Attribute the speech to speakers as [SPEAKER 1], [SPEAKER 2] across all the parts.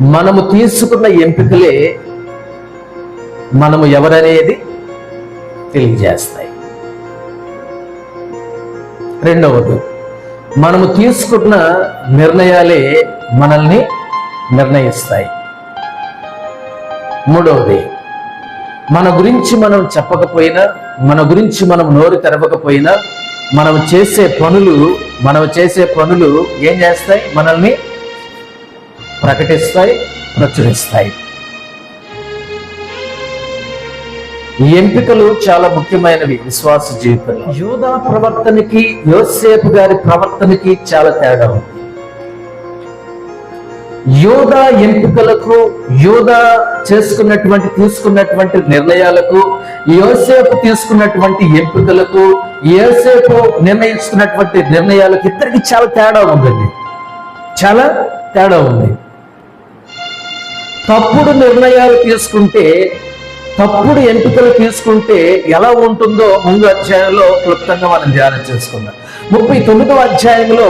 [SPEAKER 1] మనము తీసుకున్న ఎంపికలే మనము ఎవరనేది తెలియజేస్తాయి. రెండవది, మనము తీసుకున్న నిర్ణయాలే మనల్ని నిర్ణయిస్తాయి. మూడవది, మన గురించి మనం చెప్పకపోయినా, మన గురించి మనం నోరు తెరవకపోయినా, మనం చేసే పనులు ఏం చేస్తాయి? మనల్ని ప్రకటిస్తాయి, ప్రచురిస్తాయి. ఈ ఎంపికలు చాలా ముఖ్యమైనవి విశ్వాస జీవితంలో. యోధా ప్రవర్తనకి యోసేపు గారి ప్రవర్తనకి చాలా తేడా ఉంది. యోధా ఎంపికలకు, యోధా తీసుకున్నటువంటి నిర్ణయాలకు, యోసేపు తీసుకున్నటువంటి ఎంపికలకు, యోసేపు నిర్ణయించుకున్నటువంటి నిర్ణయాలకు ఇద్దరికి చాలా తేడా ఉందండి. చాలా తేడా ఉంది. తప్పుడు నిర్ణయాలు తీసుకుంటే, తప్పుడు ఎంపికలు తీసుకుంటే ఎలా ఉంటుందో ముందు అధ్యాయంలో క్లుప్తంగా మనం ధ్యానం చేసుకుందాం. 39వ అధ్యాయంలో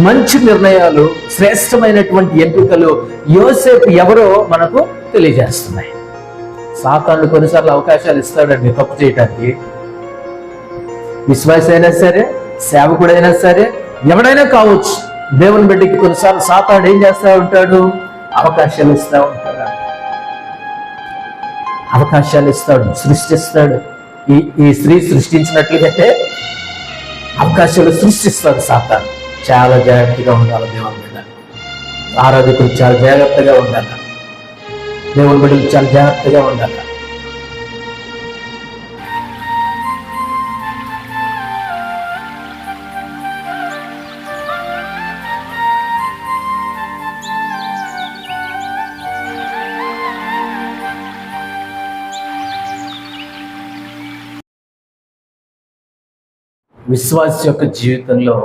[SPEAKER 1] మంచి నిర్ణయాలు, శ్రేష్టమైనటువంటి ఎంపికలు యోసేపు ఎవరో మనకు తెలియజేస్తున్నాయి. సాతానుడు కొన్నిసార్లు అవకాశాలు ఇస్తాడండి తప్పు చేయటానికి. విశ్వాసి అయినా సరే, సేవకుడైనా సరే, ఎవడైనా కావచ్చు. దేవుని బిడ్డకి కొన్నిసార్లు సాతానుడు ఏం చేస్తూ ఉంటాడు? అవకాశాలు ఇస్తూ ఉంటాడు, అవకాశాలు ఇస్తాడు, సృష్టిస్తాడు. ఈ స్త్రీ సృష్టించినట్లుగైతే అవకాశాలు సృష్టిస్తాడు సాతాను. చాలా జాగ్రత్తగా ఉండాలి దేవుని బిడ్డ. ఆరాధకులు చాలా జాగ్రత్తగా ఉండాలి, దేవుని బిడ్డలు చాలా జాగ్రత్తగా ఉండాలి. విశ్వాసి యొక్క జీవితంలో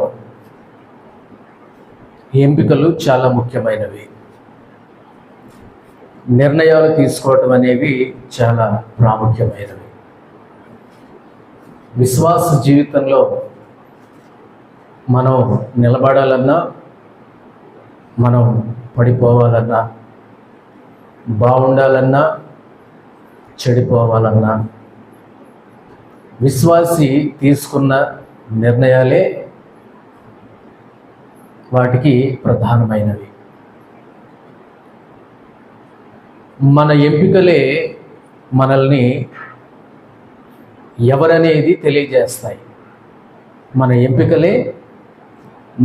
[SPEAKER 1] ఎంపికలు చాలా ముఖ్యమైనవి. నిర్ణయాలు తీసుకోవటం అనేవి చాలా ప్రాముఖ్యమైనవి. విశ్వాస జీవితంలో మనం నిలబడాలన్నా, మనం పడిపోవాలన్నా, బాగుండాలన్నా, చెడిపోవాలన్నా, విశ్వాసి తీసుకున్న నిర్ణయాలే వాటికి ప్రధానమైనవి. మన ఎంపికలే మనల్ని ఎవరనేది తెలియజేస్తాయి. మన ఎంపికలే,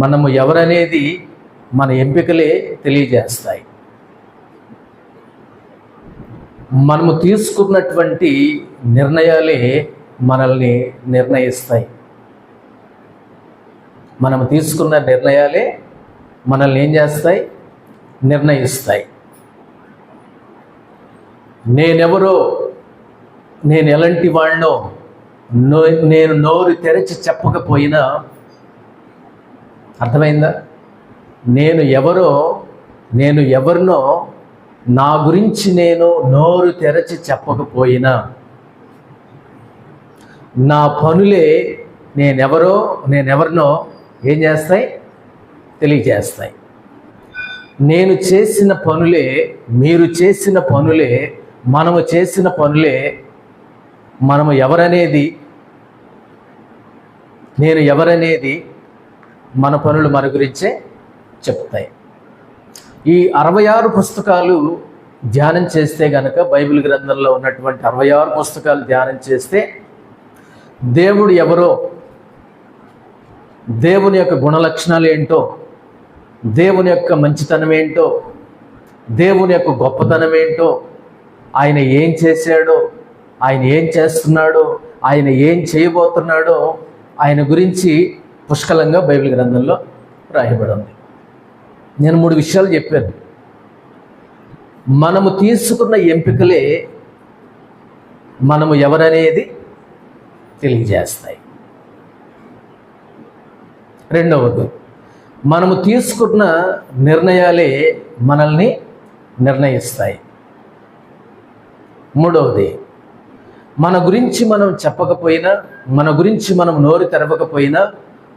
[SPEAKER 1] మనము ఎవరనేది మన ఎంపికలే తెలియజేస్తాయి. మనము తీసుకున్నటువంటి నిర్ణయాలే మనల్ని నిర్ణయిస్తాయి. మనము తీసుకున్న నిర్ణయాలే మనల్ని ఏం చేస్తాయి? నిర్ణయిస్తాయి. నేనెవరో, నేను ఎలాంటి వాడినో నేను నోరు తెరచి చెప్పకపోయినా, అర్థమైందా? నేను ఎవరినో నా గురించి నేను నోరు తెరచి చెప్పకపోయినా, నా పనులే నేనెవరినో ఏం చేస్తాయి? తెలియజేస్తాయి. నేను చేసిన పనులే, మీరు చేసిన పనులే, మనము చేసిన పనులే, మనము ఎవరనేది, నేను ఎవరనేది మన పనులు మన గురించే చెప్తాయి. ఈ 66 పుస్తకాలు ధ్యానం చేస్తే గనక, బైబిల్ గ్రంథంలో ఉన్నటువంటి 66 పుస్తకాలు ధ్యానం చేస్తే, దేవుడు ఎవరో, దేవుని యొక్క గుణలక్షణాలు ఏంటో, దేవుని యొక్క మంచితనం ఏంటో, దేవుని యొక్క గొప్పతనం ఏంటో, ఆయన ఏం చేశాడో, ఆయన ఏం చేస్తున్నాడో, ఆయన ఏం చేయబోతున్నాడో, ఆయన గురించి పుష్కలంగా బైబిల్ గ్రంథంలో రాయబడి ఉంది. నేను 3 విషయాలు చెప్పాను. మనము తీసుకున్న ఎంపికలే మనము ఎవరనేది తెలియజేస్తాయి. రెండవది, మనము తీసుకున్న నిర్ణయాలే మనల్ని నిర్ణయిస్తాయి. మూడవది, మన గురించి మనం చెప్పకపోయినా, మన గురించి మనం నోరు తెరవకపోయినా,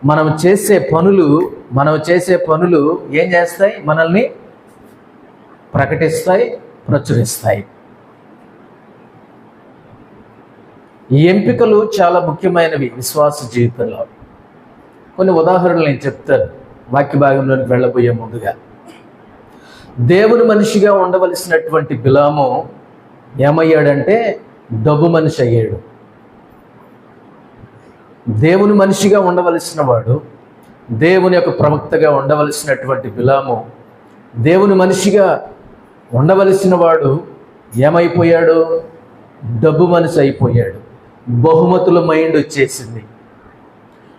[SPEAKER 1] మనం చేసే పనులు ఏం చేస్తాయి? మనల్ని ప్రకటిస్తాయి, ప్రచురిస్తాయి. ఈ ఎంపికలు చాలా ముఖ్యమైనవి విశ్వాస జీవితంలో. కొన్ని ఉదాహరణలు నేను చెప్తాను వాక్య భాగంలోకి వెళ్ళబోయే ముందుగా. దేవుని మనిషిగా ఉండవలసినటువంటి బిలాము ఏమయ్యాడంటే డబ్బు మనిషి అయ్యాడు. దేవుని మనిషిగా ఉండవలసిన వాడు, దేవుని యొక్క ప్రవక్తగా ఉండవలసినటువంటి బిలాము దేవుని మనిషిగా ఉండవలసిన వాడు ఏమైపోయాడు? డబ్బు మనిషి అయిపోయాడు. బహుమతుల మైండ్ వచ్చేసింది.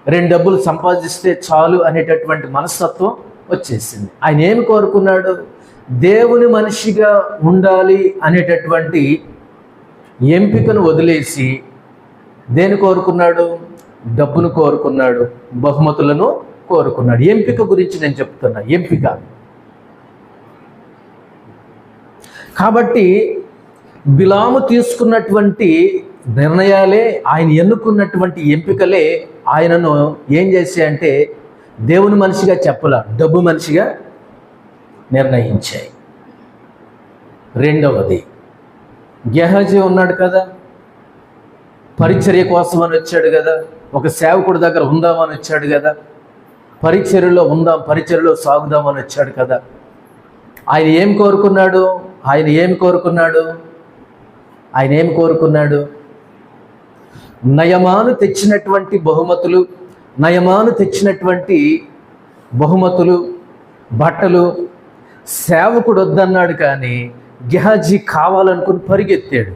[SPEAKER 1] 2 డబ్బులు సంపాదిస్తే చాలు అనేటటువంటి మనస్తత్వం వచ్చేసింది. ఆయన ఏమి కోరుకున్నాడు? దేవుని మనిషిగా ఉండాలి అనేటటువంటి ఎంపికను వదిలేసి దేని కోరుకున్నాడు? డబ్బును కోరుకున్నాడు, బహుమతులను కోరుకున్నాడు. ఎంపిక గురించి నేను చెప్తున్నా, ఎంపిక. కాబట్టి బిలాము తీసుకున్నటువంటి నిర్ణయాలే, ఆయన ఎన్నుకున్నటువంటి ఎంపికలే ఆయనను ఏం చేశాయంటే దేవుని మనిషిగా చెప్పలా, డబ్బు మనిషిగా నిర్ణయించాయి. రెండవది, గెహాజీ ఉన్నాడు కదా, పరిచర్య కోసం అని వచ్చాడు కదా, ఒక సేవకుడి దగ్గర ఉందామని వచ్చాడు కదా, పరిచర్యలో ఉందాం, పరిచర్యలో సాగుదామని వచ్చాడు కదా. ఆయన ఏం కోరుకున్నాడు? ఆయన ఏం కోరుకున్నాడు? నయమాను తెచ్చినటువంటి బహుమతులు, బట్టలు. సేవకుడు వద్దన్నాడు, కానీ గెహాజీ కావాలనుకుని పరిగెత్తాడు.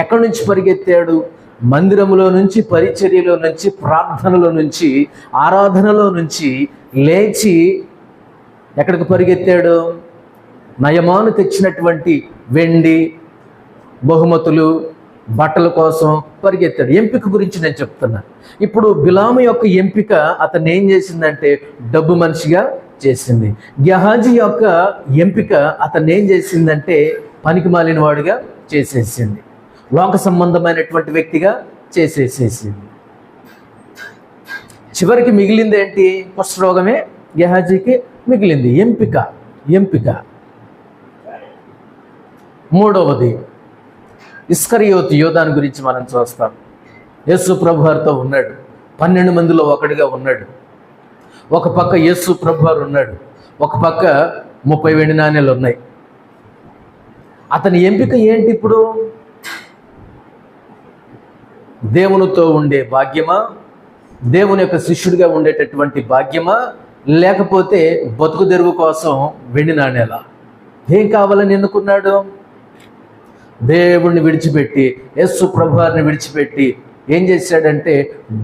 [SPEAKER 1] ఎక్కడి నుంచి పరిగెత్తాడు? మందిరంలో నుంచి, పరిచర్యలో నుంచి, ప్రార్థనలో నుంచి, ఆరాధనలో నుంచి లేచి ఎక్కడికి పరిగెత్తాడు? నయమాను తెచ్చినటువంటి వెండి, బహుమతులు, బట్టల కోసం పరిగెత్తాడు. ఎంపిక గురించి నేను చెప్తున్నా. ఇప్పుడు బిలాము యొక్క ఎంపిక అతన్ని ఏం చేసిందంటే డబ్బు మనిషిగా చేసింది. గెహాజీ యొక్క ఎంపిక అతన్ని ఏం చేసిందంటే పనికి మాలిన వాడిగా చేసేసింది, లోక సంబంధమైనటువంటి వ్యక్తిగా చేసేసేసింది. చివరికి మిగిలింది ఏంటి? కుష్ఠరోగమే గెహాజీకి మిగిలింది. ఎంపిక. మూడవది, ఇస్కరియోతు యోధాను గురించి మనం చూస్తాం. యేసు ప్రభువారితో ఉన్నాడు, 12 మందిలో ఒకడిగా ఉన్నాడు. ఒక పక్క యేసు ప్రభువారు ఉన్నాడు, ఒక పక్క 30 వెండి నాణేలు ఉన్నాయి. అతని ఎంపిక ఏంటి ఇప్పుడు? దేవునితో ఉండే భాగ్యమా, దేవుని యొక్క శిష్యుడిగా ఉండేటటువంటి భాగ్యమా, లేకపోతే బతుకు తెరువు కోసం వెండి నాణేలా? ఏం కావాలని ఎన్నుకున్నాడు? దేవుణ్ణి విడిచిపెట్టి, యేసు ప్రభువారిని విడిచిపెట్టి ఏం చేశాడంటే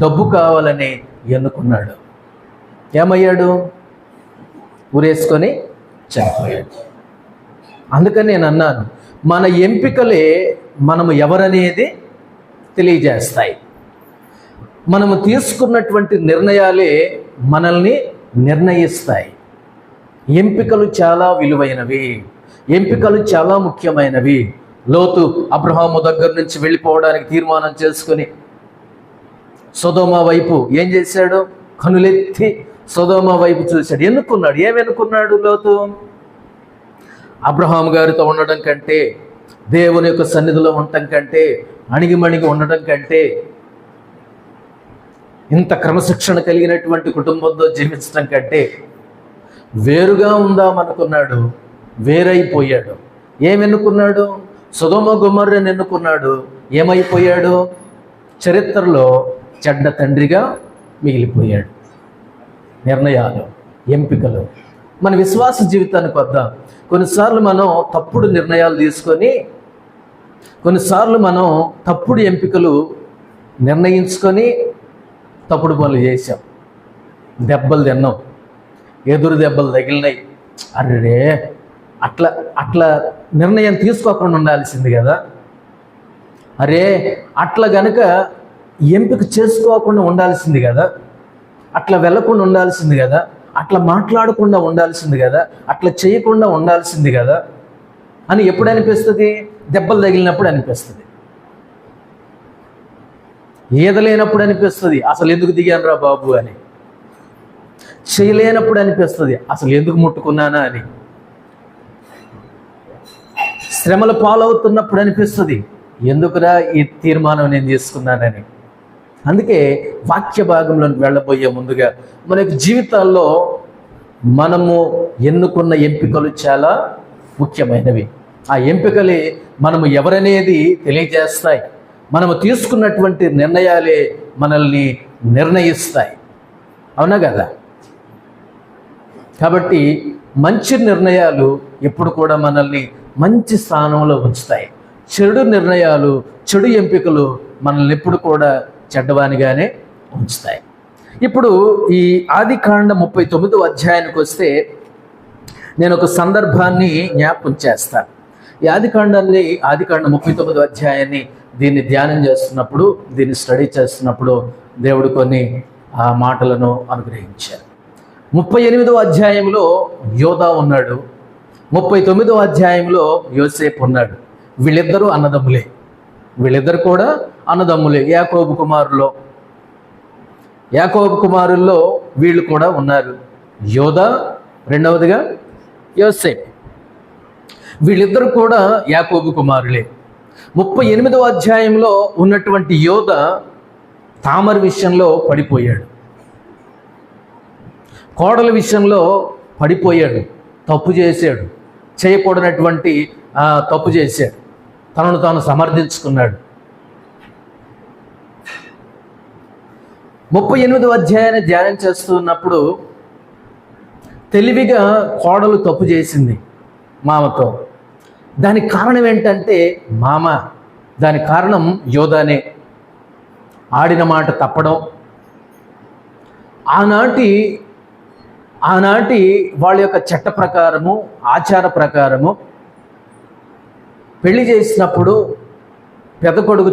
[SPEAKER 1] డబ్బు కావాలని ఎన్నుకున్నాడు. ఏమయ్యాడు? ఊరేసుకొని చనిపోయాడు. అందుకని నేను అన్నాను, మన ఎంపికలే మనము ఎవరనేది తెలియజేస్తాయి. మనము తీసుకున్నటువంటి నిర్ణయాలే మనల్ని నిర్ణయిస్తాయి. ఎంపికలు చాలా విలువైనవి, ఎంపికలు చాలా ముఖ్యమైనవి. లోతు అబ్రహాము దగ్గర నుంచి వెళ్ళిపోవడానికి తీర్మానం చేసుకుని సొదొమ వైపు ఏం చేశాడు? కనులెత్తి సొదొమ వైపు చూశాడు. ఎన్నుకున్నాడు. ఏమెన్నుకున్నాడు లోతు? అబ్రహాము గారితో ఉండడం కంటే, దేవుని యొక్క సన్నిధిలో ఉండటం కంటే, అణిగిమణిగి ఉండటం కంటే, ఇంత క్రమశిక్షణ కలిగినటువంటి కుటుంబంతో జీవించడం కంటే వేరుగా ఉందామనుకున్నాడు. వేరైపోయాడు. ఏమెన్నుకున్నాడు? సొదొమ గొమొర్రాను ఎన్నుకున్నాడు. ఏమైపోయాడు? చరిత్రలో చెడ్డ తండ్రిగా మిగిలిపోయాడు. నిర్ణయాలు, ఎంపికలు. మన విశ్వాస జీవితానికి వద్దాం. కొన్నిసార్లు మనం తప్పుడు నిర్ణయాలు తీసుకొని, కొన్నిసార్లు మనం తప్పుడు ఎంపికలు నిర్ణయించుకొని తప్పుడు పనులు చేశాం. దెబ్బలు తిన్నాం, ఎదురు దెబ్బలు తగిలినాయి. అరే అట్లా నిర్ణయం తీసుకోకుండా ఉండాల్సింది కదా. అరే అట్లా గనక ఎంపిక చేసుకోకుండా ఉండాల్సింది కదా, అట్లా వెళ్ళకుండా ఉండాల్సింది కదా, అట్లా మాట్లాడకుండా ఉండాల్సింది కదా, అట్లా చేయకుండా ఉండాల్సింది కదా అని ఎప్పుడు అనిపిస్తుంది? దెబ్బలు తగిలినప్పుడు అనిపిస్తుంది. ఈదలేనప్పుడు అనిపిస్తుంది, అసలు ఎందుకు దిగాను రా బాబు అని. చేయలేనప్పుడు అనిపిస్తుంది, అసలు ఎందుకు ముట్టుకున్నానా అని. శ్రమల పాలవుతున్నప్పుడు అనిపిస్తుంది, ఎందుకురా ఈ తీర్మానం నేను తీసుకున్నానని. అందుకే వాక్య భాగంలోకి వెళ్ళబోయే ముందుగా మనకి జీవితాల్లో మనము ఎన్నుకున్న ఎంపికలు చాలా ముఖ్యమైనవి. ఆ ఎంపికలే మనము ఎవరనేది తెలియజేస్తాయి. మనము తీసుకున్నటువంటి నిర్ణయాలే మనల్ని నిర్ణయిస్తాయి. అవునా కదా? కాబట్టి మంచి నిర్ణయాలు ఎప్పుడు కూడా మనల్ని మంచి స్థానంలో ఉంచుతాయి. చెడు నిర్ణయాలు, చెడు ఎంపికలు మనల్ని ఎప్పుడు కూడా చెడ్డవానిగానే ఉంచుతాయి. ఇప్పుడు ఈ ఆదికాండ 39వ అధ్యాయానికి వస్తే నేను ఒక సందర్భాన్ని జ్ఞాపకం చేస్తాను. ఈ ఆదికాండ 39వ అధ్యాయాన్ని దీన్ని ధ్యానం చేస్తున్నప్పుడు, దీన్ని స్టడీ చేస్తున్నప్పుడు దేవుడు కొన్ని మాటలను అనుగ్రహించారు. 38వ అధ్యాయంలో యోధా ఉన్నాడు, 39వ అధ్యాయంలో యోసేపు ఉన్నాడు. వీళ్ళిద్దరూ అన్నదమ్ములే, వీళ్ళిద్దరు కూడా అన్నదమ్ములే. యాకోబు కుమారుల్లో వీళ్ళు కూడా ఉన్నారు. యోధా, రెండవదిగా యోసేపు. వీళ్ళిద్దరు కూడా యాకోబు కుమారులే. 38వ అధ్యాయంలో ఉన్నటువంటి యోధా తామర్ విషయంలో పడిపోయాడు, కోడల విషయంలో పడిపోయాడు, తప్పు చేశాడు, చేయకూడనటువంటి తప్పు చేశాడు, తనను తాను సమర్థించుకున్నాడు. 38వ అధ్యాయాన్ని ధ్యానం చేస్తున్నప్పుడు తెలివిగా కోడలు తప్పు చేసింది మామతో. దానికి కారణం ఏంటంటే దానికి కారణం యోధానే. ఆడిన మాట తప్పడం. ఆనాటి వాళ్ళ యొక్క చట్ట ప్రకారము, ఆచార ప్రకారము పెళ్లి చేసినప్పుడు పెద్ద కొడుకు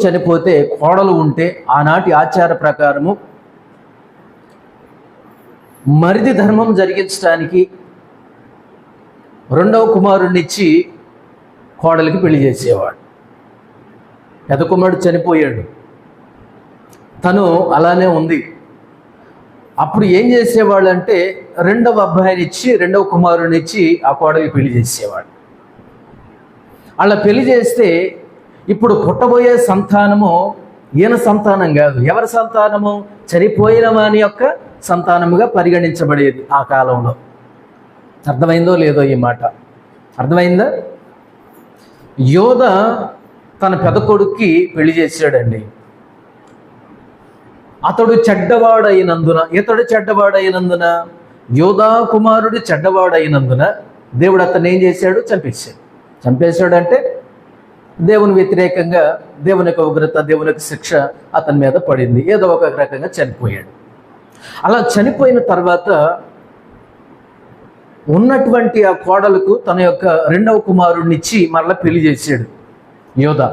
[SPEAKER 1] చనిపోతే కోడలు ఉంటే ఆనాటి ఆచార ప్రకారము మరిది ధర్మం జరిగించడానికి రెండవ కుమారుడినిచ్చి కోడలికి పెళ్లి చేసేవాడు. పెద్ద కుమారుడు చనిపోయాడు, తను అలానే ఉంది. అప్పుడు ఏం చేసేవాళ్ళు అంటే రెండవ అబ్బాయినిచ్చి, రెండవ కుమారుడినిచ్చి ఆ కోడలికి పెళ్లి చేసేవాడు. అలా పెళ్లి చేస్తే ఇప్పుడు పుట్టబోయే సంతానము ఈయన సంతానం కాదు. ఎవరి సంతానము? చనిపోయిన వాని యొక్క సంతానముగా పరిగణించబడేది ఆ కాలంలో. అర్థమైందో లేదో ఈ మాట? అర్థమైందా? యోధా తన పెద్ద కొడుక్కి పెళ్లి చేశాడండి. ఇతడు చెడ్డవాడైనందున యోధా కుమారుడు చెడ్డవాడైనందున దేవుడు అతన్ని ఏం చేశాడు? చంపేశాడంటే దేవుని వ్యతిరేకంగా దేవుని యొక్క ఉగ్రత, దేవుని యొక్క శిక్ష అతని మీద పడింది. ఏదో ఒక రకంగా చనిపోయాడు. అలా చనిపోయిన తర్వాత ఉన్నటువంటి ఆ కోడలకు తన యొక్క రెండవ కుమారుడిని ఇచ్చి మరలా పెళ్లి చేశాడు యోధా.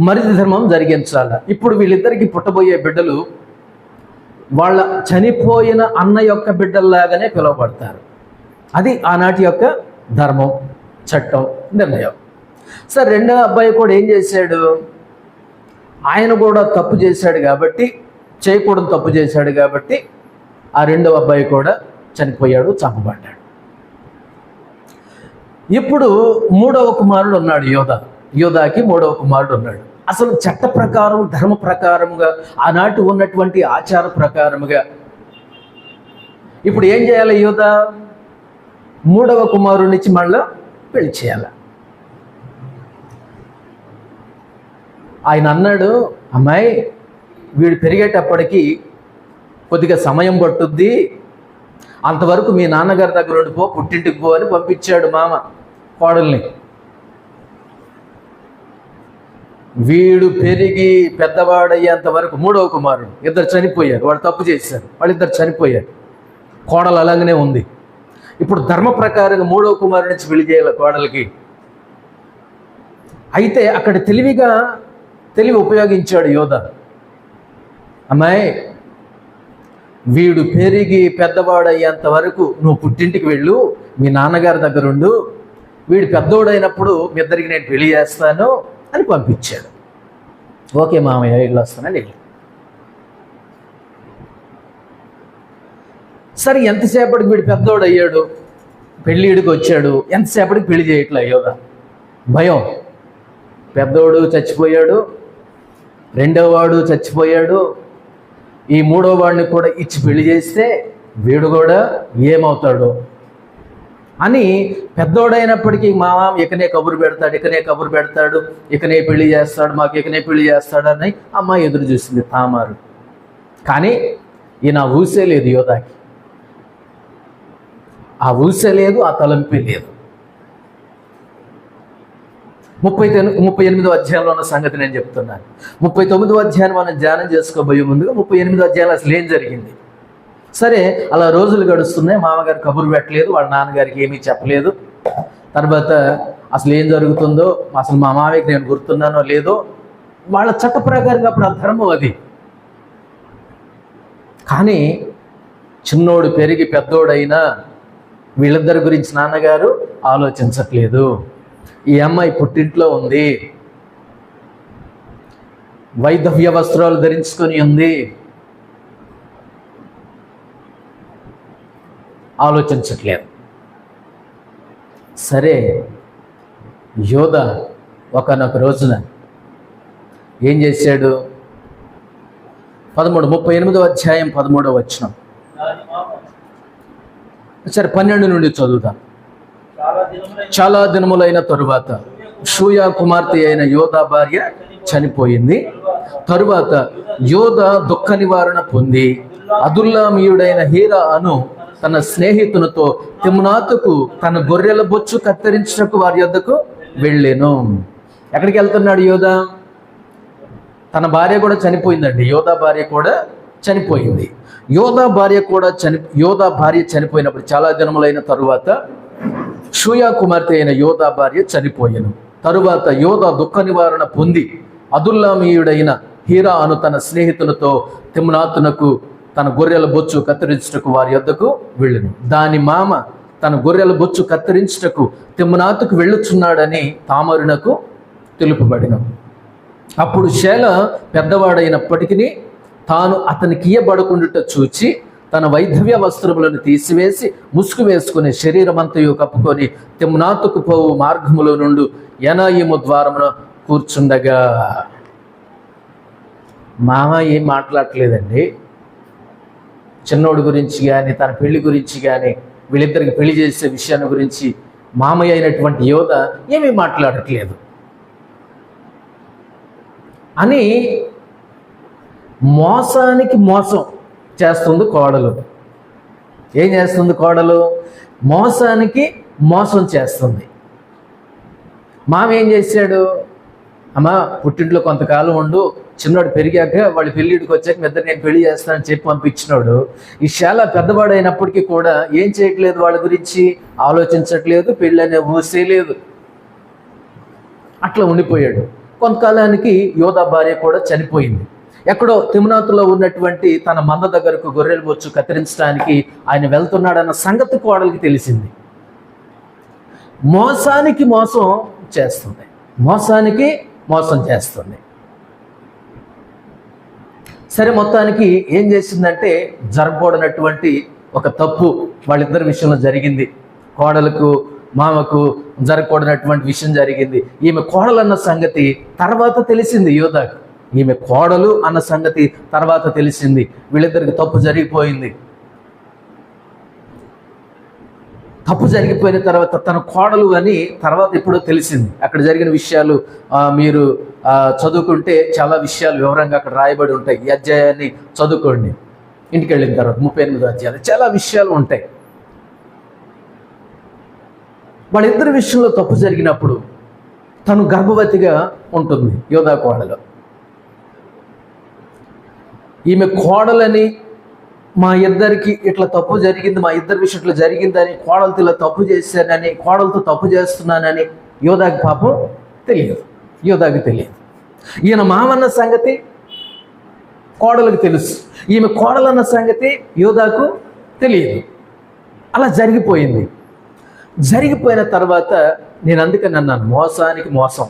[SPEAKER 1] మరిది ధర్మం జరిగించాల. ఇప్పుడు వీళ్ళిద్దరికి పుట్టబోయే బిడ్డలు వాళ్ళ చనిపోయిన అన్న యొక్క బిడ్డల్లాగానే పిలువబడతారు. అది ఆనాటి యొక్క ధర్మం, చట్టం, నిర్ణయం. సరే, రెండో అబ్బాయి కూడా ఏం చేశాడు? ఆయన కూడా తప్పు చేశాడు కాబట్టి, చేయకూడదు తప్పు చేశాడు కాబట్టి ఆ రెండవ అబ్బాయి కూడా చనిపోయాడు, చంపబడ్డాడు. ఇప్పుడు మూడవ కుమారుడు ఉన్నాడు యోధాకి మూడవ కుమారుడు ఉన్నాడు. అసలు చట్ట ప్రకారం, ధర్మ ప్రకారముగా, ఆనాటి ఉన్నటువంటి ఆచార ప్రకారముగా ఇప్పుడు ఏం చేయాలి? యోధా మూడవ కుమారుడినిచ్చి మళ్ళీ పెళ్లి చేయాలి. ఆయన అన్నాడు, అమ్మాయి వీడు పెరిగేటప్పటికి కొద్దిగా సమయం పట్టుద్ది, అంతవరకు మీ నాన్నగారి దగ్గర ఉండిపో, పుట్టింటికి పో అని పంపించాడు మామ కోడల్ని. వీడు పెరిగి పెద్దవాడయ్యేంత వరకు మూడవ కుమారుడు, ఇద్దరు చనిపోయారు, వాడు తప్పు చేశారు, వాళ్ళిద్దరు చనిపోయారు, కోడలు అలాగనే ఉంది. ఇప్పుడు ధర్మ ప్రకారంగా మూడవ కుమారుడి నుంచి పెళ్లి చేయాలి కోడలికి. అయితే అక్కడ తెలివి ఉపయోగించాడు యోధా. అమ్మాయి వీడు పెరిగి పెద్దవాడయ్యేంత వరకు నువ్వు పుట్టింటికి వెళ్ళు, మీ నాన్నగారి దగ్గర ఉండు, వీడు పెద్దోడైనప్పుడు మీ ఇద్దరికి నేను పెళ్లి చేస్తాను అని పంపించాడు. ఓకే మామయ్య, ఇల్లు వస్తానని వెళ్ళి సరే ఎంతసేపటికి వీడు పెద్దోడు అయ్యాడు, పెళ్ళిడికి వచ్చాడు, ఎంతసేపటికి పెళ్లి చేయట్లే యోధ. భయం. పెద్దోడు చచ్చిపోయాడు, రెండో వాడు చచ్చిపోయాడు, ఈ మూడో వాడిని కూడా ఇచ్చి పెళ్లి చేస్తే వీడు కూడా ఏమవుతాడు అని పెద్దోడైనప్పటికీ మామ ఇకనే కబురు పెడతాడు, ఇకనే పెళ్లి చేస్తాడు, మాకు ఇకనే పెళ్లి చేస్తాడు అని అమ్మాయి ఎదురు చూసింది తామారు. కానీ ఈయన ఊసే లేదు యోధాకి, ఆ ఊసే లేదు, ఆ తలంపే లేదు. 38వ అధ్యాయంలో ఉన్న సంగతి నేను చెప్తున్నాను. 39వ అధ్యాయం మనం ధ్యానం చేసుకోబోయే ముందుగా 38వ అధ్యాయంలో అసలు ఏం జరిగింది? సరే అలా రోజులు గడుస్తున్నాయి, మామగారు కబురు పెట్టలేదు, వాళ్ళ నాన్నగారికి ఏమీ చెప్పలేదు. తర్వాత అసలు ఏం జరుగుతుందో, అసలు మా మామయ్యకి నేను గుర్తున్నానో లేదో, వాళ్ళ చట్ట ప్రకారంగా అప్పుడు ఆ ధర్మం అది. కానీ చిన్నోడు పెరిగి పెద్దోడైనా వీళ్ళిద్దరి గురించి నాన్నగారు ఆలోచించట్లేదు. ఈ అమ్మాయి పుట్టింట్లో ఉంది, వైధవ్య వస్త్రాలు ధరించుకొని ఉంది, ఆలోచించట్లేదు. సరే యోధ ఒకనొక రోజున ఏం చేశాడు? 38వ అధ్యాయం 13వ వచనం. సరే 12 నుండి చదువుతాం. చాలా దినములైన తరువాత షూయా కుమార్తె అయిన యోధ భార్య చనిపోయింది. తరువాత యోధ దుఃఖ నివారణ పొంది అదుల్లామీయుడైన హీరా అను తన స్నేహితునితో తిమ్నాతుకు తన గొర్రెల బొచ్చు కత్తిరించుటకు వారి యొద్దకు వెళ్ళాను. ఎక్కడికి వెళ్తున్నాడు యోధ? తన భార్య కూడా చనిపోయిందండి. యోధ భార్య కూడా చనిపోయింది. యోధ భార్య చనిపోయినప్పుడు చాలా దినములైన తరువాత షూయా కుమార్తె అయిన యోధ భార్య చనిపోయాను. తరువాత యోధ దుఃఖ నివారణ పొంది అదుల్లామీయుడైన హీరా అను తన స్నేహితులతో తిమ్నాతునకు తన గొర్రెల బొచ్చు కత్తిరించుటకు వారి యొద్దకు వెళ్ళును. దాని మామ తన గొర్రెల బొచ్చు కత్తిరించుటకు తిమ్నాతుకు వెళ్ళుచున్నాడని తామరునకు తెలుపబడిన. అప్పుడు షేల పెద్దవాడైనప్పటికీ తాను అతనికి ఇయ్యబడకుండుట చూచి తన వైధవ్య వస్త్రములను తీసివేసి ముసుగు వేసుకుని శరీరమంతయు కప్పుకొని తిమ్నాతుకు పోవు మార్గములో నుండి ఎనాయిము ద్వారమున కూర్చుండగా. మామ ఏం మాట్లాడలేదండి. చిన్నోడి గురించి కానీ తన పెళ్లి గురించి కానీ వీళ్ళిద్దరికి పెళ్లి చేసే విషయాన్ని గురించి మామయ్య అయినటువంటి యోధ ఏమీ మాట్లాడట్లేదు అని మోసానికి మోసం చేస్తుంది కోడలు. ఏం చేస్తుంది కోడలు? మోసానికి మోసం చేస్తుంది. మామ ఏం చేశాడు? అమ్మా పుట్టింట్లో కొంతకాలం ఉండు, చిన్నోడు పెరిగాక వాళ్ళు పెళ్ళిడికి వచ్చాక మీ ఇద్దరు నేను పెళ్లి చేస్తానని చెప్పి పంపించినాడు. ఈ చాలా పెద్దవాడు అయినప్పటికీ కూడా ఏం చేయట్లేదు, వాళ్ళ గురించి ఆలోచించట్లేదు, పెళ్ళి అనే ఊసే లేదు, అట్లా ఉండిపోయాడు. కొంతకాలానికి యోధ భార్య కూడా చనిపోయింది. ఎక్కడో తిమ్నాతులో ఉన్నటువంటి తన మంద దగ్గరకు గొర్రెల బొచ్చు కత్తిరించడానికి ఆయన వెళ్తున్నాడన్న సంగతి కోడలికి తెలిసింది. మోసానికి మోసం చేస్తుంది, మోసానికి మోసం చేస్తుంది. సరే మొత్తానికి ఏం చేసిందంటే జరగకూడనటువంటి ఒక తప్పు వాళ్ళిద్దరి విషయంలో జరిగింది. కోడలకు మామకు జరగకూడనటువంటి విషయం జరిగింది. ఈమె కోడలు అన్న సంగతి తర్వాత తెలిసింది యోధాకు. ఈమె కోడలు అన్న సంగతి తర్వాత తెలిసింది. వీళ్ళిద్దరికి తప్పు జరిగిపోయింది. తప్పు జరిగిపోయిన తర్వాత తన కోడలు అని తర్వాత ఎప్పుడో తెలిసింది. అక్కడ జరిగిన విషయాలు మీరు చదువుకుంటే చాలా విషయాలు వివరంగా అక్కడ రాయబడి ఉంటాయి. ఈ అధ్యాయాన్ని చదువుకోండి ఇంటికి వెళ్ళిన తర్వాత. 38వ అధ్యాయాలు చాలా విషయాలు ఉంటాయి. వాళ్ళిద్దరి విషయంలో తప్పు జరిగినప్పుడు తను గర్భవతిగా ఉంటుంది యోధ కోడలు. ఈమె కోడలని మా ఇద్దరికి ఇట్లా తప్పు జరిగింది, మా ఇద్దరి విషయం ఇట్లా జరిగిందని, కోడలతో ఇలా తప్పు చేశానని, కోడలతో తప్పు చేస్తున్నానని యోధాకి పాపం తెలియదు, యోధాకి తెలియదు. ఈయన మామన్న సంగతి కోడలకు తెలుసు, ఈమె కోడలన్న సంగతి యోధాకు తెలియదు. అలా జరిగిపోయింది. జరిగిపోయిన తర్వాత నేను అందుకని అన్నాను, మోసానికి మోసం,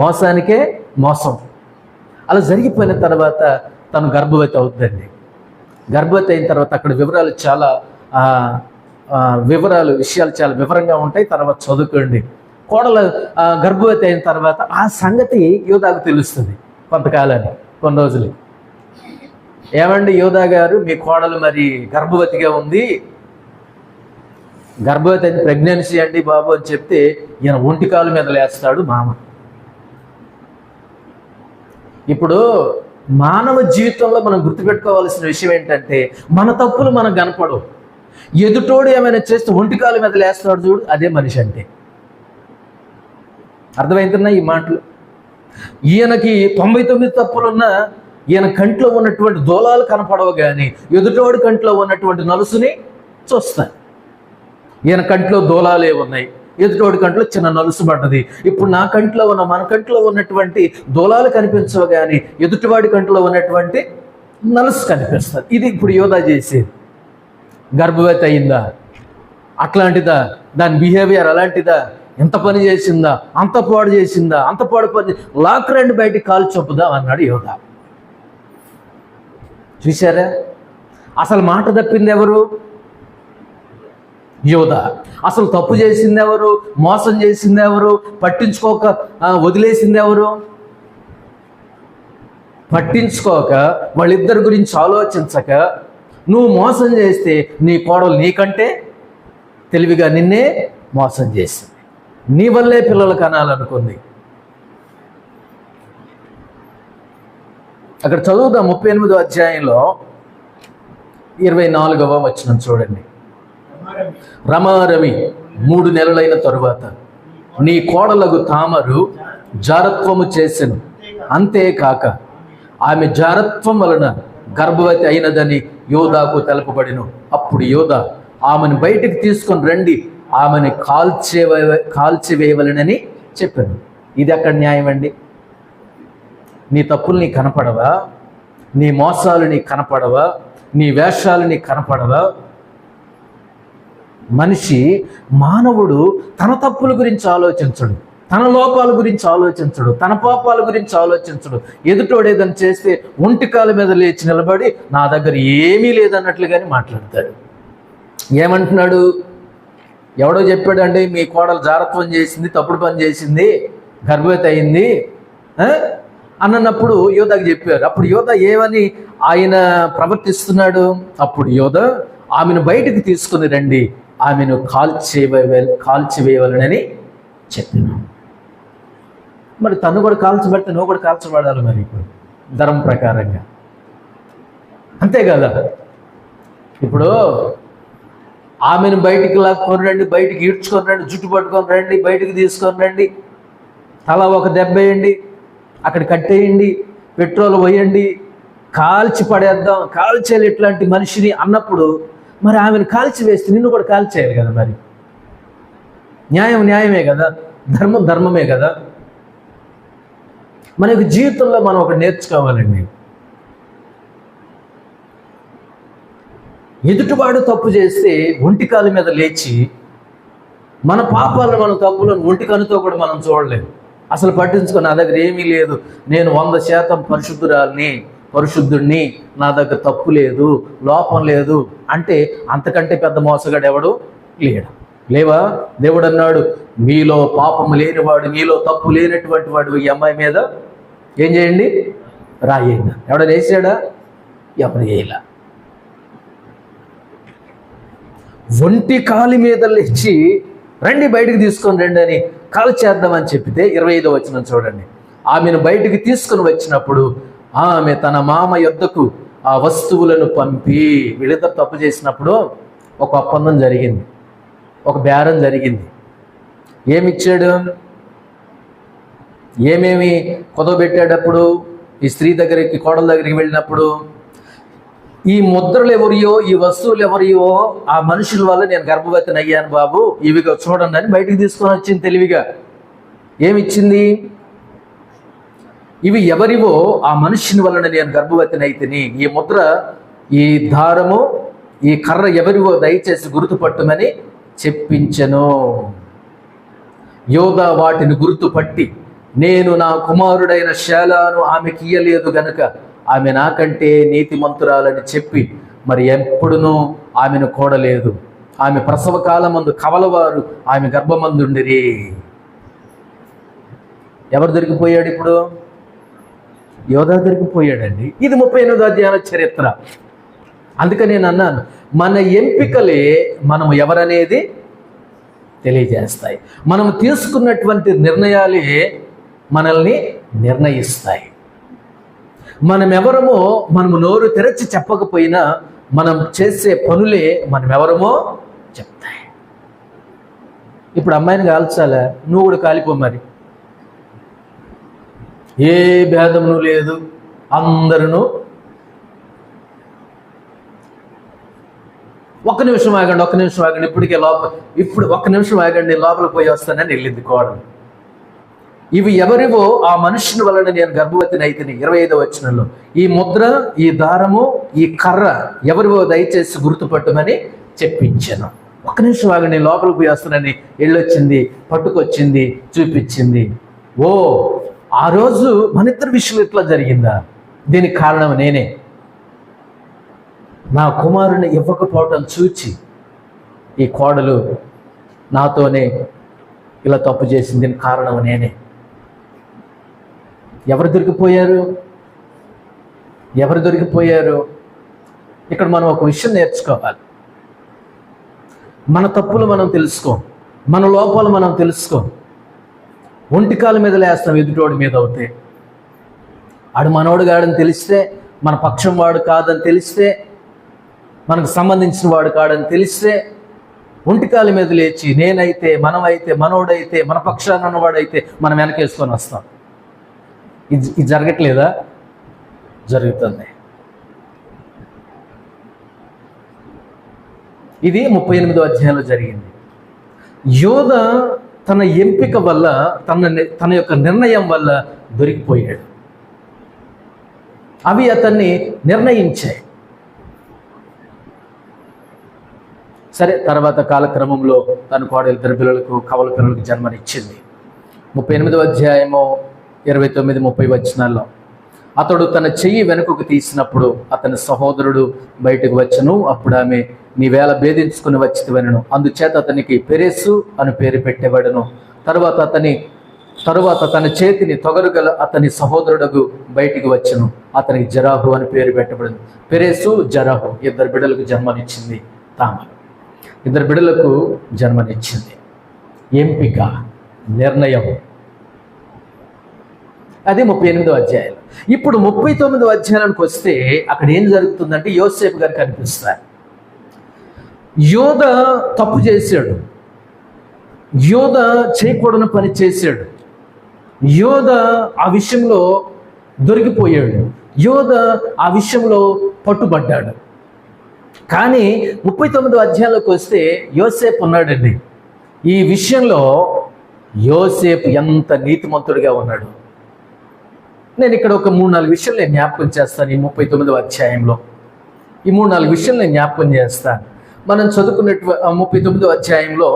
[SPEAKER 1] మోసానికే మోసం. అలా జరిగిపోయిన తర్వాత తను గర్భవతి అవుతుందండి. గర్భవతి అయిన తర్వాత అక్కడ వివరాలు చాలా విషయాలు చాలా వివరంగా ఉంటాయి, తర్వాత చదువుకోండి. కోడలు గర్భవతి అయిన తర్వాత ఆ సంగతి యోధాకు తెలుస్తుంది కొంతకాలాన్ని, కొన్ని రోజులు. ఏమండి యోధా గారు, మీ కోడలు మరి గర్భవతిగా ఉంది, గర్భవతి అయితే ప్రెగ్నెన్సీ అండి బాబు అని చెప్తే ఈయన ఒంటికాలు మీద లేస్తాడు మామ. ఇప్పుడు మానవ జీవితంలో మనం గుర్తుపెట్టుకోవాల్సిన విషయం ఏంటంటే, మన తప్పులు మనకు కనపడవు. ఎదుటోడు ఏమైనా చేస్తే ఒంటికాలు మీద లేస్తాడు చూడు, అదే మనిషి అంటే. అర్థమవుతున్నా ఈ మాటలు? ఈయనకి 99 తప్పులున్నా ఈయన కంట్లో ఉన్నటువంటి దూలాలు కనపడవు, కానీ ఎదుటోడి కంట్లో ఉన్నటువంటి నలుసుని చూస్తాను. ఈయన కంట్లో దూలాలే ఉన్నాయి, ఎదుటోడి కంట్లో చిన్న నలుసు పడ్డది. ఇప్పుడు నా కంట్లో మన కంట్లో ఉన్నటువంటి దూలాలు కనిపించవు, కానీ ఎదుటివాడి కంట్లో ఉన్నటువంటి నలుసు కనిపిస్తుంది. ఇది ఇప్పుడు యోధా చేసేది. గర్భవతి అయిందా, అట్లాంటిదా, దాని బిహేవియర్ అలాంటిదా, ఎంత పని చేసిందా, అంత పాడు చేసిందా, అంత పాడు పని, లాక్ రండి బయటికి కాలు చొప్పుదా అన్నాడు యోధా. చూశారా? అసలు మాట తప్పింది ఎవరు? యోధా. అసలు తప్పు చేసింది ఎవరు? మోసం చేసింది ఎవరు? పట్టించుకోక వదిలేసింది ఎవరు? పట్టించుకోక, వాళ్ళిద్దరి గురించి ఆలోచించక, నువ్వు మోసం చేస్తే నీ కోడలు నీకంటే తెలివిగా నిన్నే మోసం చేసింది. నీ వల్లే పిల్లలు కనాలనుకుంది. అక్కడ చదువుదాం 38వ అధ్యాయంలో 24వ వచనం చూడండి. రమారమి 3 నెలలైన తరువాత నీ కోడలకు తామరు జారత్వము చేసెను, అంతేకాక ఆమె జారత్వం వలన గర్భవతి అయినదని యోధాకు తెలపబడిను. అప్పుడు యోధా ఆమెను బయటికి తీసుకొని రండి, ఆమెను కాల్చివేయవలెనని చెప్పాను. ఇది అక్కడ న్యాయం అండి? నీ తప్పులు నీకు కనపడవా? నీ మోసాలు నీకు కనపడవా? నీ వేషాలు నీకు కనపడవా? మానవుడు తన తప్పుల గురించి ఆలోచించడు, తన లోపాల గురించి ఆలోచించడు, తన పాపాల గురించి ఆలోచించడు. ఎదుటోడేదని చేస్తే ఒంటికాల మీద లేచి నిలబడి నా దగ్గర ఏమీ లేదన్నట్లుగానే మాట్లాడతాడు. ఏమంటున్నాడు? ఎవడో చెప్పాడండి మీ కోడలు జారత్వం చేసింది, తప్పుడు పని చేసింది, గర్భవతి అయింది అన్నప్పుడు యోధాకి చెప్పారు. అప్పుడు యోధా ఏమని ఆయన ప్రవర్తిస్తున్నాడు? అప్పుడు యోధా ఆమెను బయటికి తీసుకుని రండి, ఆమెను కాల్చివేయవలనని చెప్పాను. మరి తను కూడా కాల్చబడితే నువ్వు కూడా కాల్చబడాలి మరి ఇప్పుడు ధర్మం ప్రకారంగా, అంతే కదా? ఇప్పుడు ఆమెను బయటికి లాక్కొని రండి, బయటికి ఈడ్చుకొని రండి, జుట్టు పట్టుకొని రండి, బయటికి తీసుకొని రండి, తల ఒక దెబ్బ వేయండి, అక్కడ కట్టేయండి, పెట్రోల్ పోయండి, కాల్చి పడేద్దాం, కాల్చేయాలి ఇట్లాంటి మనిషిని అన్నప్పుడు మరి ఆమెను కాల్చి వేస్తే నిన్ను కూడా కాల్చేయాలి కదా. మరి న్యాయం న్యాయమే కదా, ధర్మం ధర్మమే కదా. మన యొక్క జీవితంలో మనం ఒకటి నేర్చుకోవాలండి. ఎదుటివాడు తప్పు చేస్తే ఒంటికాల మీద లేచి మన పాపాలను, మన తప్పులను ఒంటికనుతో కూడా మనం చూడలేము. అసలు పట్టించుకొని నా దగ్గర ఏమీ లేదు, నేను 100% పరిశుద్ధుడిని, నా దగ్గర తప్పు లేదు, లోపం లేదు అంటే అంతకంటే పెద్ద మోసగాడు ఎవడు లేడు. లేవా? దేవుడు అన్నాడు, మీలో పాపము లేనివాడు, మీలో తప్పు లేనటువంటి వాడు ఈ అమ్మాయి మీద ఏం చేయండి? రాయేయండి. ఎవడ వేసాడా? ఎవరు వేయలా. ఒంటి కాలి మీద లేచి రండి బయటికి తీసుకొని రండి అని కాల్ చేద్దామని చెప్పితే 25వ వచనం చూడండి. ఆమెను బయటికి తీసుకుని వచ్చినప్పుడు ఆమె తన మామ యొద్దకు ఆ వస్తువులను పంపి, వీళ్ళిద్దరు తప్పు చేసినప్పుడు ఒక ఒప్పందం జరిగింది, ఒక బేరం జరిగింది. ఏమిచ్చాడు? ఏమేమి కుదవబెట్టేటప్పుడు ఈ స్త్రీ దగ్గరికి, కోడల దగ్గరికి వెళ్ళినప్పుడు ఈ ముద్రలు ఎవరియో, ఈ వస్తువులు ఎవరియో ఆ మనుషుల వల్ల నేను గర్భవతిని అయ్యాను బాబు, ఇవిగా చూడండి అని బయటికి తీసుకొని వచ్చింది తెలివిగా. ఏమిచ్చింది? ఇవి ఎవరివో ఆ మనుషుని వలన నేను గర్భవతిని అయితేని, ఈ ముద్ర, ఈ దారము, ఈ కర్ర ఎవరివో దయచేసి గుర్తుపట్టమని చెప్పించెను. యోధా వాటిని గుర్తుపట్టి, నేను నా కుమారుడైన శాలాను ఆమెకి ఇయ్యలేదు గనుక ఆమె నాకంటే నీతిమంతురాలని చెప్పి మరి ఎప్పుడునూ ఆమెను కూడలేదు. ఆమె ప్రసవ కాలమందు కవలవారు ఆమె గర్భమందుండిరి. ఎవరు దొరికిపోయాడు ఇప్పుడు? యోధా దొరికిపోయాడండి. ఇది 38వ అధ్యాయ చరిత్ర. అందుకని నేను అన్నాను, మన ఎంపికలే మనము ఎవరనేది తెలియజేస్తాయి. మనం తీసుకున్నటువంటి నిర్ణయాలే మనల్ని నిర్ణయిస్తాయి. మనమెవరమో మనము నోరు తెరచి చెప్పకపోయినా మనం చేసే పనులే మనమెవరమో చెప్తాయి. ఇప్పుడు అమ్మాయిని కాల్చాలా? నువ్వు కూడా కాలిపో మరి. ఏ భేదమును లేదు, అందరూ ఒక్క నిమిషం ఆగండి, ఇప్పుడు ఒక్క నిమిషం ఆగండి, లోపల పోయి వస్తానని వెళ్ళింది కోడలు. ఇవి ఎవరివో ఆ మనుషుని వలన నేను గర్భవతిని అయితేని. 25వ వచనంలో ఈ ముద్ర, ఈ దారము, ఈ కర్ర ఎవరివో దయచేసి గుర్తుపట్టమని చెప్పించాను. ఒక్క నిమిషం ఆగండి, లోపలికి పోయి వస్తానని వెళ్ళొచ్చింది, పట్టుకొచ్చింది, చూపించింది. ఓ, ఆ రోజు మన ఇద్దరి విషయం ఇట్లా జరిగిందా? దీనికి కారణం నేనే. నా కుమారుని ఇవ్వకపోవటం చూచి ఈ కోడలు నాతోనే ఇలా తప్పు చేసింది. దీనికి కారణం నేనే. ఎవరు దొరికిపోయారు? ఇక్కడ మనం ఒక విషయం నేర్చుకోవాలి. మన తప్పులు మనం తెలుసుకోం, మన లోపాలు మనం తెలుసుకోం. ఒంటికాల మీద లేస్తాం ఎదుటోడి మీద అవుతే. ఆడు మనోడు కాడని తెలిస్తే, మన పక్షం వాడు కాదని తెలిస్తే, మనకు సంబంధించిన వాడు కాడని తెలిస్తే ఒంటికాల మీద లేచి నేనైతే, మనమైతే, మనోడైతే, మన పక్షాన ఉన్నవాడైతే మనం వెనకేసుకొని వస్తాం. ఇది జరగట్లేదా? జరుగుతుంది. ఇది 38వ అధ్యాయంలో జరిగింది. యోధ తన ఎంపిక వల్ల, తన యొక్క నిర్ణయం వల్ల దొరికిపోయాడు. అవి అతన్ని నిర్ణయించాయి. సరే, తర్వాత కాలక్రమంలో తన కోడలు 2 పిల్లలకు, కవల పిల్లలకు జన్మనిచ్చింది. 38వ అధ్యాయము 29-30 వచనాల్లో అతడు తన చెయ్యి వెనుకకు తీసినప్పుడు అతని సహోదరుడు బయటకు వచ్చను. అప్పుడు ఆమె, నీవేళ భేదించుకుని వచ్చితివనెను. అందుచేత అతనికి పెరెసు అని పేరు పెట్టేవాడును. తరువాత తన చేతిని తొగరుగల అతని సహోదరుడు బయటికి వచ్చను. అతనికి జరాహు అని పేరు పెట్టబడింది. పెరెసు, జరాహు 2 బిడ్డలకు జన్మనిచ్చింది. తామరు 2 బిడ్డలకు జన్మనిచ్చింది. ఎంపిక, నిర్ణయం. అది 38వ అధ్యాయం. ఇప్పుడు 39వ అధ్యాయానికి వస్తే అక్కడ ఏం జరుగుతుందంటే యోసేపు గారు కనిపిస్తారు. యోధ తప్పు చేశాడు, యోధ చేయకూడని పని చేశాడు, యోధ ఆ విషయంలో దొరికిపోయాడు, యోధ ఆ విషయంలో పట్టుబడ్డాడు. కానీ 39వ అధ్యాయంలోకి వస్తే యోసేపు ఉన్నాడండి. ఈ విషయంలో యోసేపు ఎంత నీతిమంతుడిగా ఉన్నాడు. నేను ఇక్కడ ఒక 3-4 విషయాలు నేను జ్ఞాపకం చేస్తాను. ఈ 39వ అధ్యాయంలో ఈ 3-4 విషయాలు నేను జ్ఞాపకం చేస్తాను. మనం చదువుకున్నట్టు 39వ అధ్యాయంలో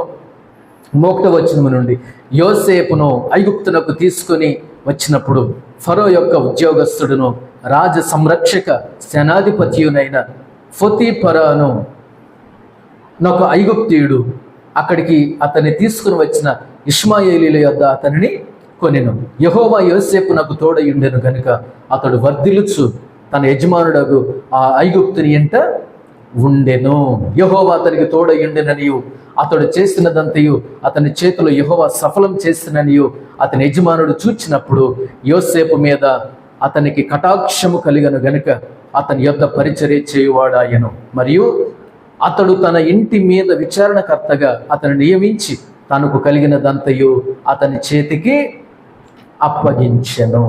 [SPEAKER 1] 1వ వచనం నుండి, యోసేపును ఐగుప్తునకు తీసుకొని వచ్చినప్పుడు ఫరో యొక్క ఉద్యోగస్తుడును రాజ సంరక్షక సేనాధిపతియునైన పొతీఫరాను ఒక ఐగుప్తీయుడు అక్కడికి అతన్ని తీసుకుని వచ్చిన ఇష్మాయేలీల యొద్ద అతనిని కొనెను. యెహోవా యోసేపునకు తోడయుండెను గనుక అతడు వర్ధిల్లుచు తన యజమానుడగు ఆ ఐగుప్తుని ఎంట ఉండెను. యెహోవా అతనికి తోడయుండెననియు అతడు చేసినదంతయు అతని చేతిలో యెహోవా సఫలం చేసిననియు అతని యజమానుడు చూచినప్పుడు యోసేపు మీద అతనికి కటాక్షము కలిగను గనుక అతని యొద్ద పరిచర్య చేయువాడాయను. మరియు అతడు తన ఇంటి మీద విచారణకర్తగా అతను నియమించి తనకు కలిగినదంతయు అతని చేతికి అప్పగించెను.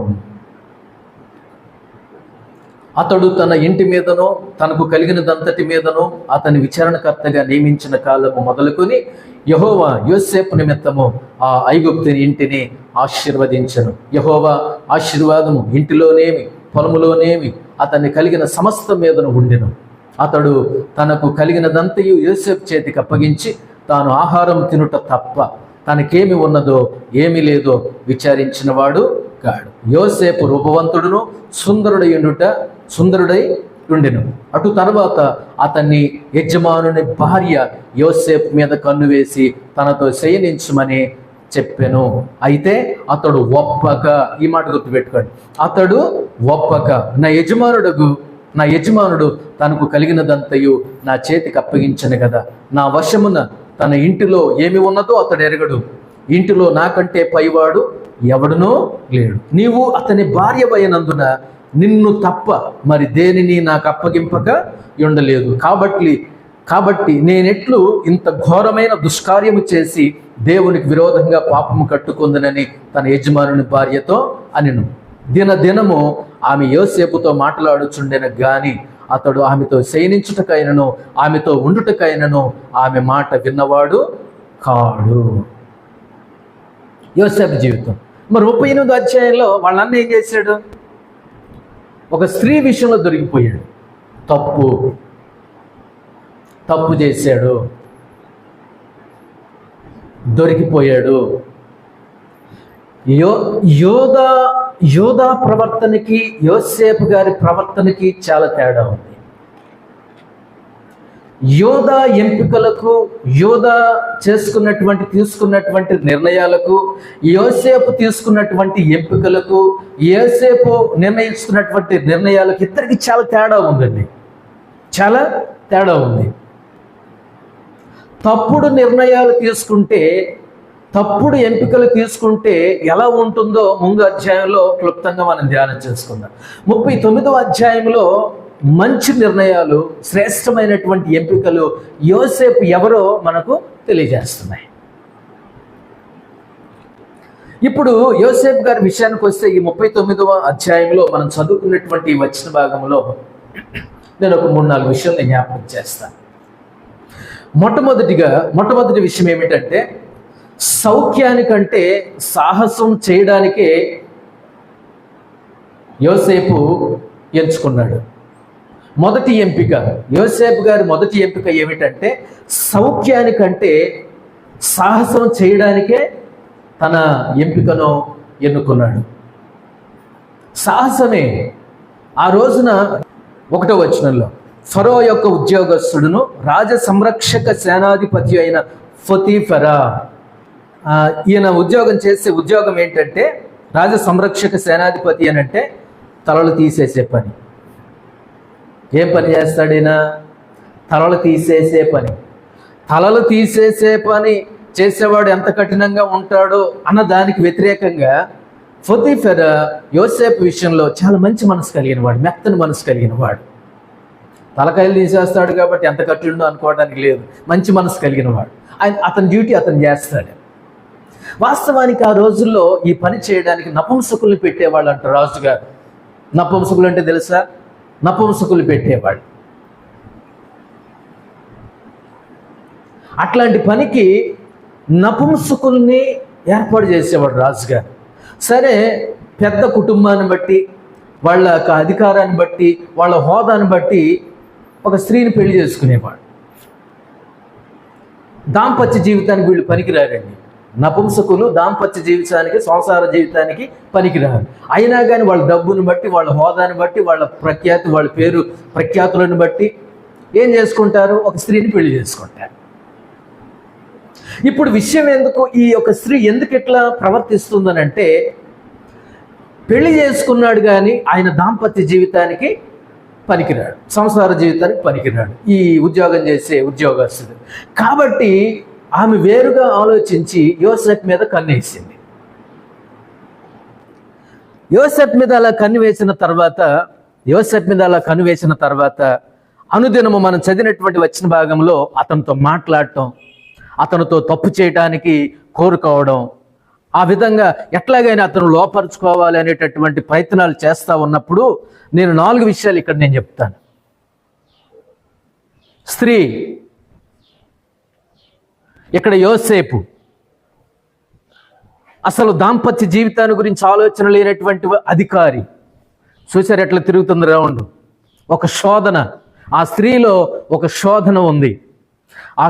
[SPEAKER 1] అతడు తన ఇంటి మీదనో తనకు కలిగినదంతటి మీదనో అతని విచారణకర్తగా నియమించిన కాలము మొదలుకొని యెహోవా యోసేపు నిమిత్తము ఆ ఐగుప్తుని ఇంటిని ఆశీర్వదించెను. యెహోవా ఆశీర్వాదము ఇంటిలోనేమి పొలములోనేమి అతన్ని కలిగిన సమస్త మీదను ఉండెను. అతడు తనకు కలిగినదంతయు యోసేపు చేతికి అప్పగించి తాను ఆహారం తినుట తప్ప తనకేమి ఉన్నదో ఏమి లేదో విచారించిన వాడు కాడు. యోసేపు రూపవంతుడును సుందరుడై ఉండెను. అటు తర్వాత అతన్ని యజమానుని భార్య యోసేపు మీద కన్ను వేసి తనతో శయనించమని చెప్పెను. అయితే అతడు ఒప్పక, ఈ మాట గుర్తుపెట్టుకోండి, అతడు ఒప్పక, నా యజమానుడు తనకు కలిగినదంతయు నా చేతికి అప్పగించను కదా, నా వశమున తన ఇంటిలో ఏమి ఉన్నదో అతడు ఎరగడు, ఇంటిలో నాకంటే పైవాడు ఎవడునో లేడు. నీవు అతని భార్యవైనందున నిన్ను తప్ప మరి దేనిని నాకు అప్పగింపక ఉండలేదు. కాబట్టి నేనెట్లు ఇంత ఘోరమైన దుష్కార్యము చేసి దేవునికి విరోధంగా పాపము కట్టుకుందనని తన యజమానుని భార్యతో అనెను. దినదినము ఆమె యోసేపుతో మాట్లాడుచుండెను గాని అతడు ఆమెతో శయనించుటకైనను ఆమెతో ఉండుటకైనను ఆమె మాట విన్నవాడు కాడు. యోసేపు జీవితం. మరి 38వ అధ్యాయంలో వాళ్ళ అన్న ఏం చేశాడు? ఒక స్త్రీ విషయంలో దొరికిపోయాడు. తప్పు చేశాడు, దొరికిపోయాడు. యోధా ప్రవర్తనకి యోసేపు గారి ప్రవర్తనకి చాలా తేడా ఉంది. యోధా ఎంపికలకు, యోధా తీసుకున్నటువంటి నిర్ణయాలకు, యోసేపు తీసుకున్నటువంటి ఎంపికలకు, యోసేపు నిర్ణయించుకున్నటువంటి నిర్ణయాలకు ఇద్దరికి చాలా తేడా ఉందండి. చాలా తేడా ఉంది. తప్పుడు నిర్ణయాలు తీసుకుంటే, తప్పుడు ఎంపికలు తీసుకుంటే ఎలా ఉంటుందో ముందు అధ్యాయంలో క్లుప్తంగా మనం ధ్యానం చేసుకుందాం. 39వ అధ్యాయంలో మంచి నిర్ణయాలు, శ్రేష్టమైనటువంటి ఎంపికలు యోసేపు ఎవరో మనకు తెలియజేస్తున్నాయి. ఇప్పుడు యోసేపు గారి విషయానికి వస్తే ఈ 39వ అధ్యాయంలో మనం చదువుకున్నటువంటి ఈ వచన భాగంలో నేను ఒక 3-4 విషయాలు జ్ఞాపకం చేస్తాను. మొట్టమొదటి విషయం ఏమిటంటే, సౌఖ్యానికంటే సాహసం చేయడానికే యోసేపు ఎంచుకున్నాడు. మొదటి ఎంపిక, యోసేపు గారి మొదటి ఎంపిక ఏమిటంటే, సౌఖ్యానికంటే సాహసం చేయడానికే తన ఎంపికను ఎన్నుకున్నాడు. సాహసమే. ఆ రోజున 1వ వచనంలో ఫరో యొక్క ఉద్యోగస్తుడును రాజ సంరక్షక సేనాధిపతి అయిన పొతీఫెరా, ఈయన చేసే ఉద్యోగం ఏంటంటే, రాజ సంరక్షక సేనాధిపతి అని అంటే తలలు తీసేసే పని. ఏం పని చేస్తాడు ఈయన? తలలు తీసేసే పని. తలలు తీసేసే పని చేసేవాడు ఎంత కఠినంగా ఉంటాడో అన్న దానికి వ్యతిరేకంగా పొతీఫెరా యోసేపు విషయంలో చాలా మంచి మనసు కలిగిన వాడు, మెత్తని మనసు కలిగిన వాడు. తలకాయలు తీసేస్తాడు కాబట్టి ఎంత కఠినో అనుకోవడానికి లేదు, మంచి మనసు కలిగిన వాడు. అతని డ్యూటీ అతను చేస్తాడు. వాస్తవానికి ఆ రోజుల్లో ఈ పని చేయడానికి నపుంసకుల్ని పెట్టేవాళ్ళు అంట రాజుగారు. నపుంసకులు అంటే తెలుసా? నపుంసకులు పెట్టేవాళ్ళు. అట్లాంటి పనికి నపుంసకుల్ని ఏర్పాటు చేసేవాడు రాజుగారు. సరే, పెద్ద కుటుంబాన్ని బట్టి, వాళ్ళ అధికారాన్ని బట్టి, వాళ్ళ హోదాను బట్టి ఒక స్త్రీని పెళ్లి చేసుకునేవాడు. దాంపత్య జీవితానికి వీళ్ళు పనికిరారండి. నపుంసకులు దాంపత్య జీవితానికి, సంసార జీవితానికి పనికిరారు. అయినా కానీ వాళ్ళ డబ్బును బట్టి, వాళ్ళ హోదాను బట్టి, వాళ్ళ ప్రఖ్యాతి, వాళ్ళ పేరు ప్రఖ్యాతులను బట్టి ఏం చేసుకుంటారు? ఒక స్త్రీని పెళ్లి చేసుకుంటారు. ఇప్పుడు విషయం ఎందుకు, ఈ యొక్క స్త్రీ ఎందుకు ఇట్లా ప్రవర్తిస్తుందనంటే, పెళ్లి చేసుకున్నాడు కానీ ఆయన దాంపత్య జీవితానికి పనికిరాడు, సంసార జీవితానికి పనికిరాడు ఈ ఉద్యోగం చేసే ఉద్యోగస్తుడు. కాబట్టి ఆమె వేరుగా ఆలోచించి యోసేపు మీద కన్నేసింది. యోసేపు మీద అలా కన్ను వేసిన తర్వాత అనుదినము మనం చదివినటువంటి వచ్చిన భాగంలో అతనితో మాట్లాడటం, అతనితో తప్పు చేయడానికి కోరుకోవడం, ఆ విధంగా ఎట్లాగైనా అతను లోపరుచుకోవాలి అనేటటువంటి ప్రయత్నాలు చేస్తూ ఉన్నప్పుడు నేను 4 విషయాలు ఇక్కడ నేను చెప్తాను. స్త్రీ, ఇక్కడ యోసేపు అసలు దాంపత్య జీవితాన్ని గురించి ఆలోచన లేనటువంటి అధికారి. చూసారు ఎట్లా తిరుగుతుంది రౌండ్? ఒక శోధన, ఆ స్త్రీలో ఒక శోధన ఉంది. ఆ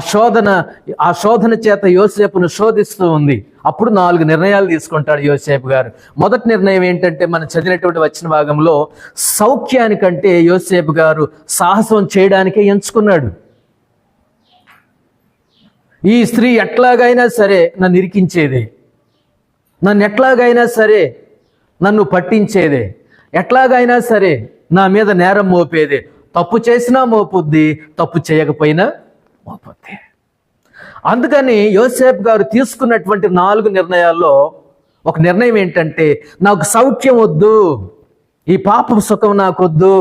[SPEAKER 1] శోధన చేత యోసేపును శోధిస్తూ ఉంది. అప్పుడు 4 నిర్ణయాలు తీసుకుంటాడు యోసేపు గారు. మొదటి నిర్ణయం ఏంటంటే మనం చదివినటువంటి వచ్చిన భాగంలో సౌఖ్యానికంటే యోసేపు గారు సాహసం చేయడానికే ఎంచుకున్నాడు. ఈ స్త్రీ ఎట్లాగైనా సరే నన్ను ఇరికించేదే, నన్ను ఎట్లాగైనా సరే నన్ను పట్టించేదే, ఎట్లాగైనా సరే నా మీద నేరం మోపేదే. తప్పు చేసినా మోపుద్ది, తప్పు చేయకపోయినా మోపుద్ది. అందుకని యోసేపు గారు తీసుకున్నటువంటి 4 నిర్ణయాల్లో ఒక నిర్ణయం ఏంటంటే, నాకు సౌఖ్యం వద్దు, ఈ పాప సుఖం నాకొద్దు,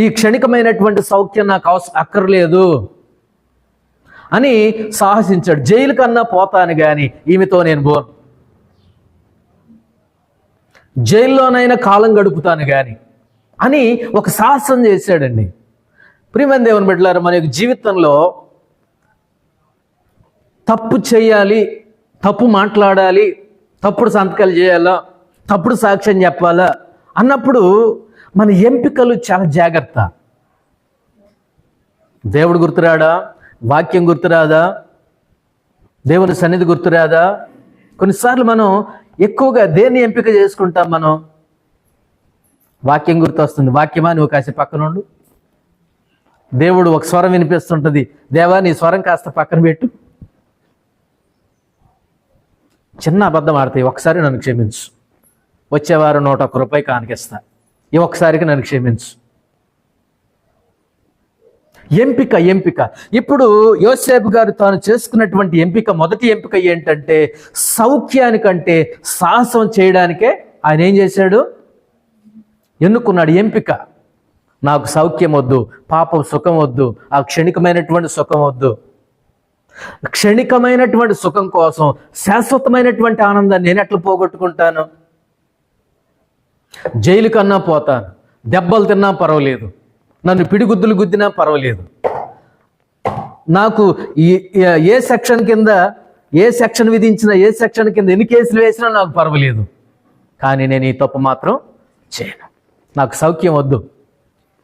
[SPEAKER 1] ఈ క్షణికమైనటువంటి సౌఖ్యం నాకు అక్కర్లేదు అని సాహసించాడు. జైలు కన్నా పోతాను కానీ ఈమెతో నేను పోను, జైల్లోనైనా కాలం గడుపుతాను కానీ అని ఒక సాహసం చేశాడండి. ప్రియమైన దేవుని బిడ్డలారా, మన యొక్క జీవితంలో తప్పు చేయాలి, తప్పు మాట్లాడాలి, తప్పుడు సంతకాలు చేయాలా, తప్పుడు సాక్ష్యం చెప్పాలా అన్నప్పుడు మన ఎంపికలు చాలా జాగ్రత్త. దేవుడు గుర్తురాడా, వాక్యం గుర్తురాదా, దేవుని సన్నిధి గుర్తురాదా? కొన్నిసార్లు మనం ఎక్కువగా దేన్ని ఎంపిక చేసుకుంటాం? మనం వాక్యం గుర్తొస్తుంది. వాక్యమా నువ్వు కాసేపు పక్కన ఉండు. దేవుడు ఒక స్వరం వినిపిస్తుంటుంది, దేవా నీ స్వరం కాస్త పక్కన పెట్టు. చిన్న అబద్ధం ఆడతాయి, ఒకసారి నన్ను క్షమించు, వచ్చేవారు 101 రూపాయి కానికిస్తా, ఈ ఒక్కసారికి నన్ను క్షమించు. ఎంపిక. ఇప్పుడు యోసేపు గారు తాను చేసుకున్నటువంటి ఎంపిక, మొదటి ఎంపిక ఏంటంటే సౌఖ్యానికంటే సాహసం చేయడానికే ఆయన ఏం చేశాడు? ఎన్నుకున్నాడు ఎంపిక. నాకు సౌఖ్యం వద్దు, పాపం సుఖం వద్దు, ఆ క్షణికమైనటువంటి సుఖం వద్దు. క్షణికమైనటువంటి సుఖం కోసం శాశ్వతమైనటువంటి ఆనందాన్ని నేను ఎట్లా పోగొట్టుకుంటాను? జైలు కన్నా పోతాను, దెబ్బలు తిన్నా పర్వాలేదు, నన్ను పిడిగుద్దులు గుద్దినా పర్వాలేదు, నాకు ఏ సెక్షన్ కింద ఏ సెక్షన్ విధించినా, ఏ సెక్షన్ కింద ఎన్ని కేసులు వేసినా నాకు పర్వాలేదు, కానీ నేను ఈ తప్పు మాత్రం చేయను. నాకు సౌఖ్యం వద్దు,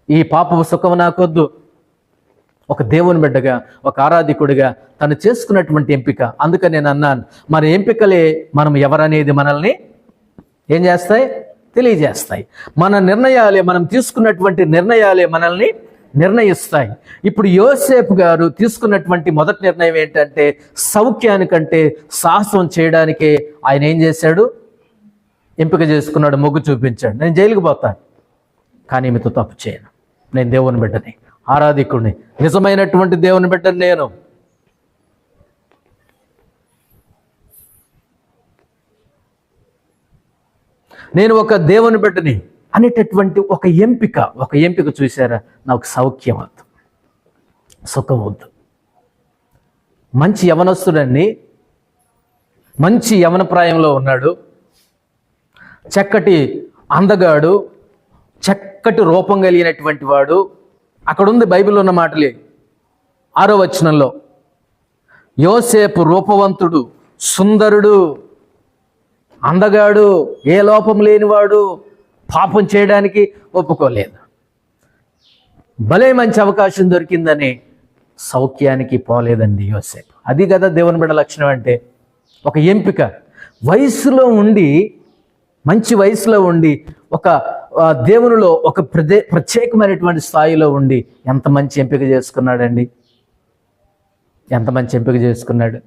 [SPEAKER 1] ఈ పాప సుఖం నాకొద్దు. ఒక దేవుని బిడ్డగా, ఒక ఆరాధికుడిగా తను చేసుకున్నటువంటి ఎంపిక. అందుకని నేను అన్నాను, మన ఎంపికలే మనం ఎవరనేది మనల్ని ఏం చేస్తాయి? తెలియజేస్తాయి. మన నిర్ణయాలే, మనం తీసుకున్నటువంటి నిర్ణయాలే మనల్ని నిర్ణయిస్తాయి. ఇప్పుడు యోసేపు గారు తీసుకున్నటువంటి మొదటి నిర్ణయం ఏంటంటే సౌఖ్యానికంటే సాహసం చేయడానికే ఆయన ఏం చేశాడు? ఎంపిక చేసుకున్నాడు, మొగ్గు చూపించాడు. నేను జైలుకి పోతాను కానీ మీతో తప్పు చేయను, నేను దేవుని బిడ్డని, ఆరాధికుడిని, నిజమైనటువంటి దేవుని బిడ్డని, నేను ఒక దేవుని బిడ్డని అనేటటువంటి ఒక ఎంపిక చూసారా? నాకు సౌఖ్యం వద్దు, సుఖం వద్దు. మంచి యవనస్తుడండి, మంచి యవన ప్రాయంలో ఉన్నాడు, చక్కటి అందగాడు, చక్కటి రూపం కలిగినటువంటి వాడు. అక్కడ ఉంది బైబిల్లో ఉన్న మాటలే 6వ వచనంలో, యోసేపు రూపవంతుడు, సుందరుడు, అందగాడు, ఏ లోపం లేనివాడు, పాపం చేయడానికి ఒప్పుకోలేదు. భలే మంచి అవకాశం దొరికిందని సౌఖ్యానికి పోలేదండి యోసేపు. అది కదా దేవుని బిడ్డ లక్షణం అంటే. ఒక ఎంపిక. వయసులో ఉండి, మంచి వయసులో ఉండి, ఒక దేవునిలో ఒక ప్రత్యేకమైనటువంటి స్థాయిలో ఉండి ఎంత మంచి ఎంపిక చేసుకున్నాడండి, ఎంత మంచి ఎంపిక చేసుకున్నాడు.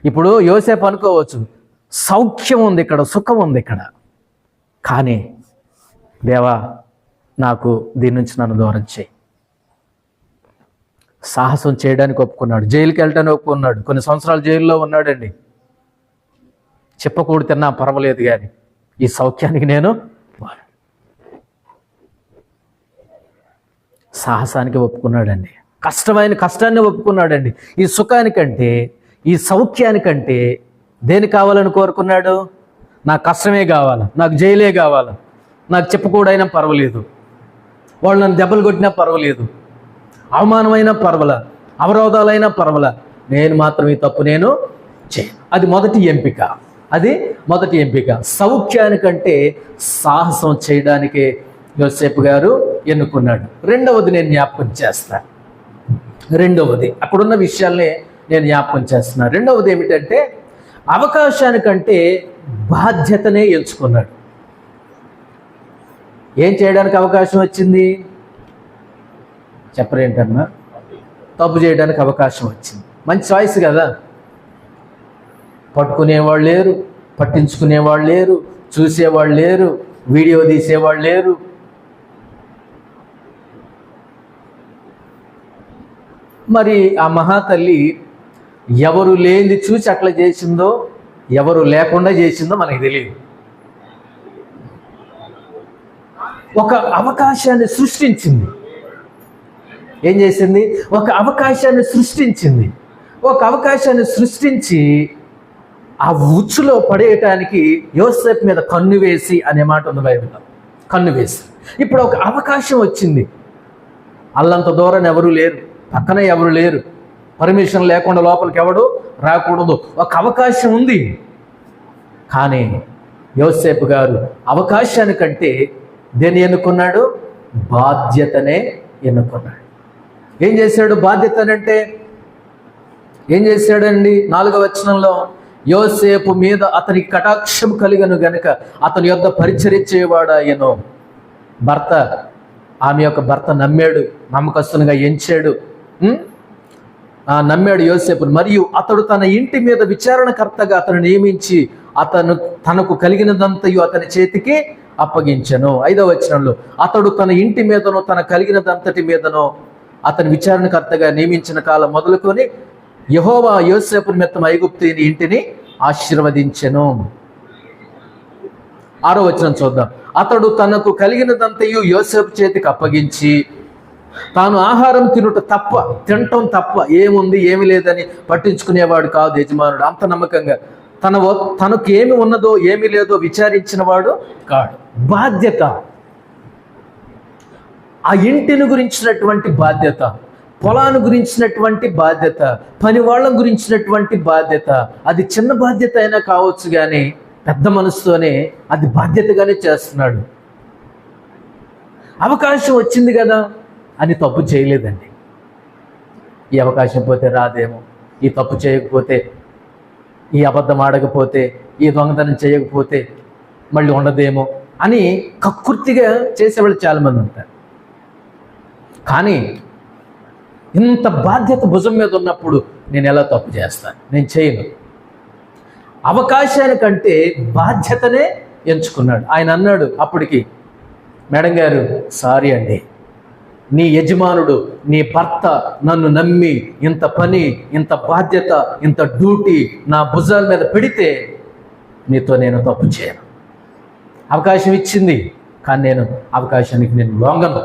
[SPEAKER 1] ఇప్పుడు యోసేపు అనుకోవచ్చు, సౌఖ్యం ఉంది ఇక్కడ, సుఖం ఉంది ఇక్కడ, కానీ దేవా నాకు దీని నుంచి నన్ను దూరం చేయి. సాహసం చేయడానికి ఒప్పుకున్నాడు, జైలుకి వెళ్ళడానికి ఒప్పుకున్నాడు. కొన్ని సంవత్సరాలు జైల్లో ఉన్నాడండి. చెప్పకూడదు తిన్నా పర్వాలేదు కానీ ఈ సౌఖ్యానికి నేను సాహసానికి ఒప్పుకున్నాడండి. కష్టాన్ని ఒప్పుకున్నాడండి. ఈ సుఖానికంటే, ఈ సౌఖ్యానికంటే దేని కావాలని కోరుకున్నాడు? నాకు కష్టమే కావాలా, నాకు జైలే కావాలా, నాకు చెప్పకూడైనా పర్వాలేదు, వాళ్ళు నన్ను దెబ్బలు కొట్టినా పర్వాలేదు, అవమానమైనా పర్వాలా, అవరోధాలైనా పర్వాలా, నేను మాత్రం ఈ తప్పు నేను చేయను. అది మొదటి ఎంపిక. సౌఖ్యానికంటే సాహసం చేయడానికే యోసేపు గారు ఎన్నుకున్నాడు. రెండవది నేను జ్ఞాపకం చేస్తాను. రెండవది, అక్కడున్న విషయాల్ని నేను జ్ఞాపకం చేస్తున్నాను. రెండవది ఏమిటంటే అవకాశానికంటే బాధ్యతనే ఎంచుకున్నాడు. ఏం చేయడానికి అవకాశం వచ్చింది? చెప్పరేంటన్నా? తప్పు చేయడానికి అవకాశం వచ్చింది. మంచి చాయిస్ కదా. పట్టుకునేవాళ్ళు లేరు, పట్టించుకునేవాళ్ళు లేరు, చూసేవాళ్ళు లేరు, వీడియో తీసేవాళ్ళు లేరు. మరి ఆ మహాతల్లి ఎవరు లేనిది చూసి అట్లా చేసిందో, ఎవరు లేకుండా చేసిందో మనకి తెలియదు. ఒక అవకాశాన్ని సృష్టించింది. ఏం చేసింది? ఒక అవకాశాన్ని సృష్టించింది. ఒక అవకాశాన్ని సృష్టించి ఆ ఉచ్చులో పడేయటానికి యోసేపు మీద కన్ను వేసి అనే మాట ఉంది బైబిల్లో. కన్ను వేసి. ఇప్పుడు ఒక అవకాశం వచ్చింది. అల్లంత దూరం ఎవరు లేరు, పక్కన ఎవరు లేరు, పర్మిషన్ లేకుండా లోపలికి ఎవడు రాకూడదు. ఒక అవకాశం ఉంది. కానీ యోసేపు గారు అవకాశానికంటే దేన్ని ఎన్నుకున్నాడు? బాధ్యతనే ఎన్నుకున్నాడు. ఏం చేశాడు? బాధ్యతనంటే ఏం చేశాడండి? 4వ వచనంలో యోసేపు మీద అతనికి కటాక్షం కలిగను గనుక అతని యొద్ద పరిచరించేవాడాయను. భర్త, ఆమె యొక్క భర్త నమ్మాడు, నమ్మకస్తునిగా ఎంచాడు, నమ్మాడు యోసేపును. మరియు అతడు తన ఇంటి మీద విచారణకర్తగా అతను నియమించి తనకు కలిగినదంతయు అతని చేతికి అప్పగించెను. 5వ వచనంలో అతడు తన ఇంటి మీదనో తన కలిగినదంతటి మీదనో అతని విచారణకర్తగా నియమించిన కాలం మొదలుకొని యెహోవా యోసేపు నిమిత్తం ఐగుప్తీయుని ఇంటిని ఆశీర్వదించెను. 6వ వచనం చూద్దాం. అతడు తనకు కలిగినదంతయు యోసేపు చేతికి అప్పగించి తాను ఆహారం తినటం తప్ప ఏముంది ఏమి లేదని పట్టించుకునేవాడు కాదు యజమానుడు. అంత నమ్మకంగా తనకు ఏమి ఉన్నదో ఏమి లేదో విచారించిన వాడు కాడు. బాధ్యత, ఆ ఇంటిని గురించినటువంటి బాధ్యత, పొలాన్ని గురించినటువంటి బాధ్యత, పని వాళ్ళ గురించినటువంటి బాధ్యత. అది చిన్న బాధ్యత అయినా కావచ్చు, కానీ పెద్ద మనసుతోనే అది బాధ్యతగానే చేస్తున్నాడు. అవకాశం వచ్చింది కదా అని తప్పు చేయలేదండి. ఈ అవకాశం పోతే రాదేమో, ఈ తప్పు చేయకపోతే, ఈ అబద్ధం ఆడకపోతే, ఈ దొంగతనం చేయకపోతే మళ్ళీ ఉండదేమో అని కక్కుర్తిగా చేసేవాళ్ళు చాలామంది ఉంటారు. కానీ ఇంత బాధ్యత భుజం మీద ఉన్నప్పుడు నేను ఎలా తప్పు చేస్తాను? నేను చేయను. అవకాశానికంటే బాధ్యతనే ఎంచుకున్నాడు. ఆయన అన్నాడు అప్పటికి, మేడం గారు సారీ అండి, నీ యజమానుడు, నీ భర్త నన్ను నమ్మి ఇంత పని, ఇంత బాధ్యత, ఇంత డ్యూటీ నా భుజాల మీద పెడితే నీతో నేను తప్పు చేయను. అవకాశం ఇచ్చింది, కానీ నేను అవకాశానికి నేను లొంగను.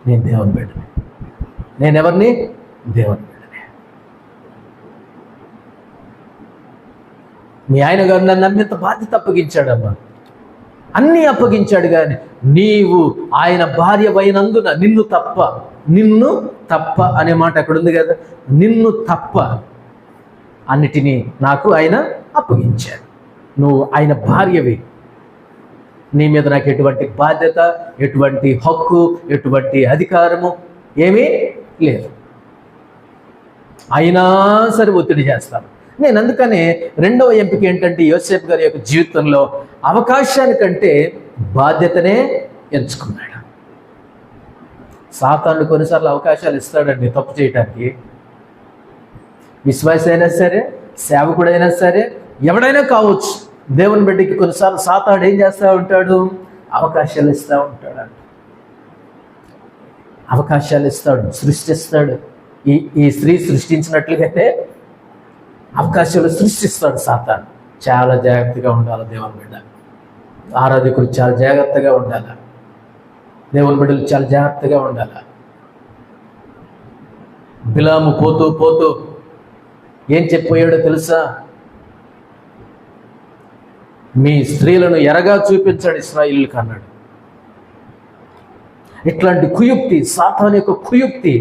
[SPEAKER 1] నేను దేవుని బిడ్డని. నేనెవరిని? దేవుని బిడ్డని. మీ ఆయన గారు నన్ను నమ్మింత బాధ్యత అప్పగించాడమ్మా, అన్నీ అప్పగించాడు. కానీ నీవు ఆయన భార్యవైనందున నిన్ను తప్ప అనే మాట అక్కడ ఉంది కదా, నిన్ను తప్ప అన్నిటినీ నాకు ఆయన అప్పగించాడు. నువ్వు ఆయన భార్యవి. నీ మీద నాకు ఎటువంటి బాధ్యత, ఎటువంటి హక్కు, ఎటువంటి అధికారము ఏమీ లేదు. అయినా సరే ఒత్తిడి చేస్తాను నేను. అందుకనే రెండవ ఎంపిక ఏంటంటే యోసేపు గారి యొక్క జీవితంలో అవకాశానికంటే బాధ్యతనే ఎంచుకున్నాడు. సాతాను కొన్నిసార్లు అవకాశాలు ఇస్తాడండి తప్పు చేయడానికి. విశ్వాసి అయినా సరే, సేవకుడైనా సరే, ఎవడైనా కావచ్చు. దేవుని బిడ్డకి కొన్నిసార్లు సాతాను ఏం చేస్తూ ఉంటాడు? అవకాశాలు ఇస్తూ ఉంటాడు. అవకాశాలు ఇస్తాడు, సృష్టిస్తాడు. ఈ స్త్రీ సృష్టించినట్లుగానే అవకాశాలు సృష్టిస్తాడు సాతాను. చాలా జాగ్రత్తగా ఉండాలి దేవుని బిడ్డ. ఆరాధకులు చాలా జాగ్రత్తగా ఉండాలి. దేవుని బిడ్డలు చాలా జాగ్రత్తగా ఉండాలి. బిలాము పోతూ ఏం చెప్పిపోయాడో తెలుసా? మీ స్త్రీలను ఎరగా చూపించాడు ఇశ్రాయేలుకు అన్నాడు. ఇట్లాంటి కుయుక్తి, సాతాను యొక్క కుయుక్తి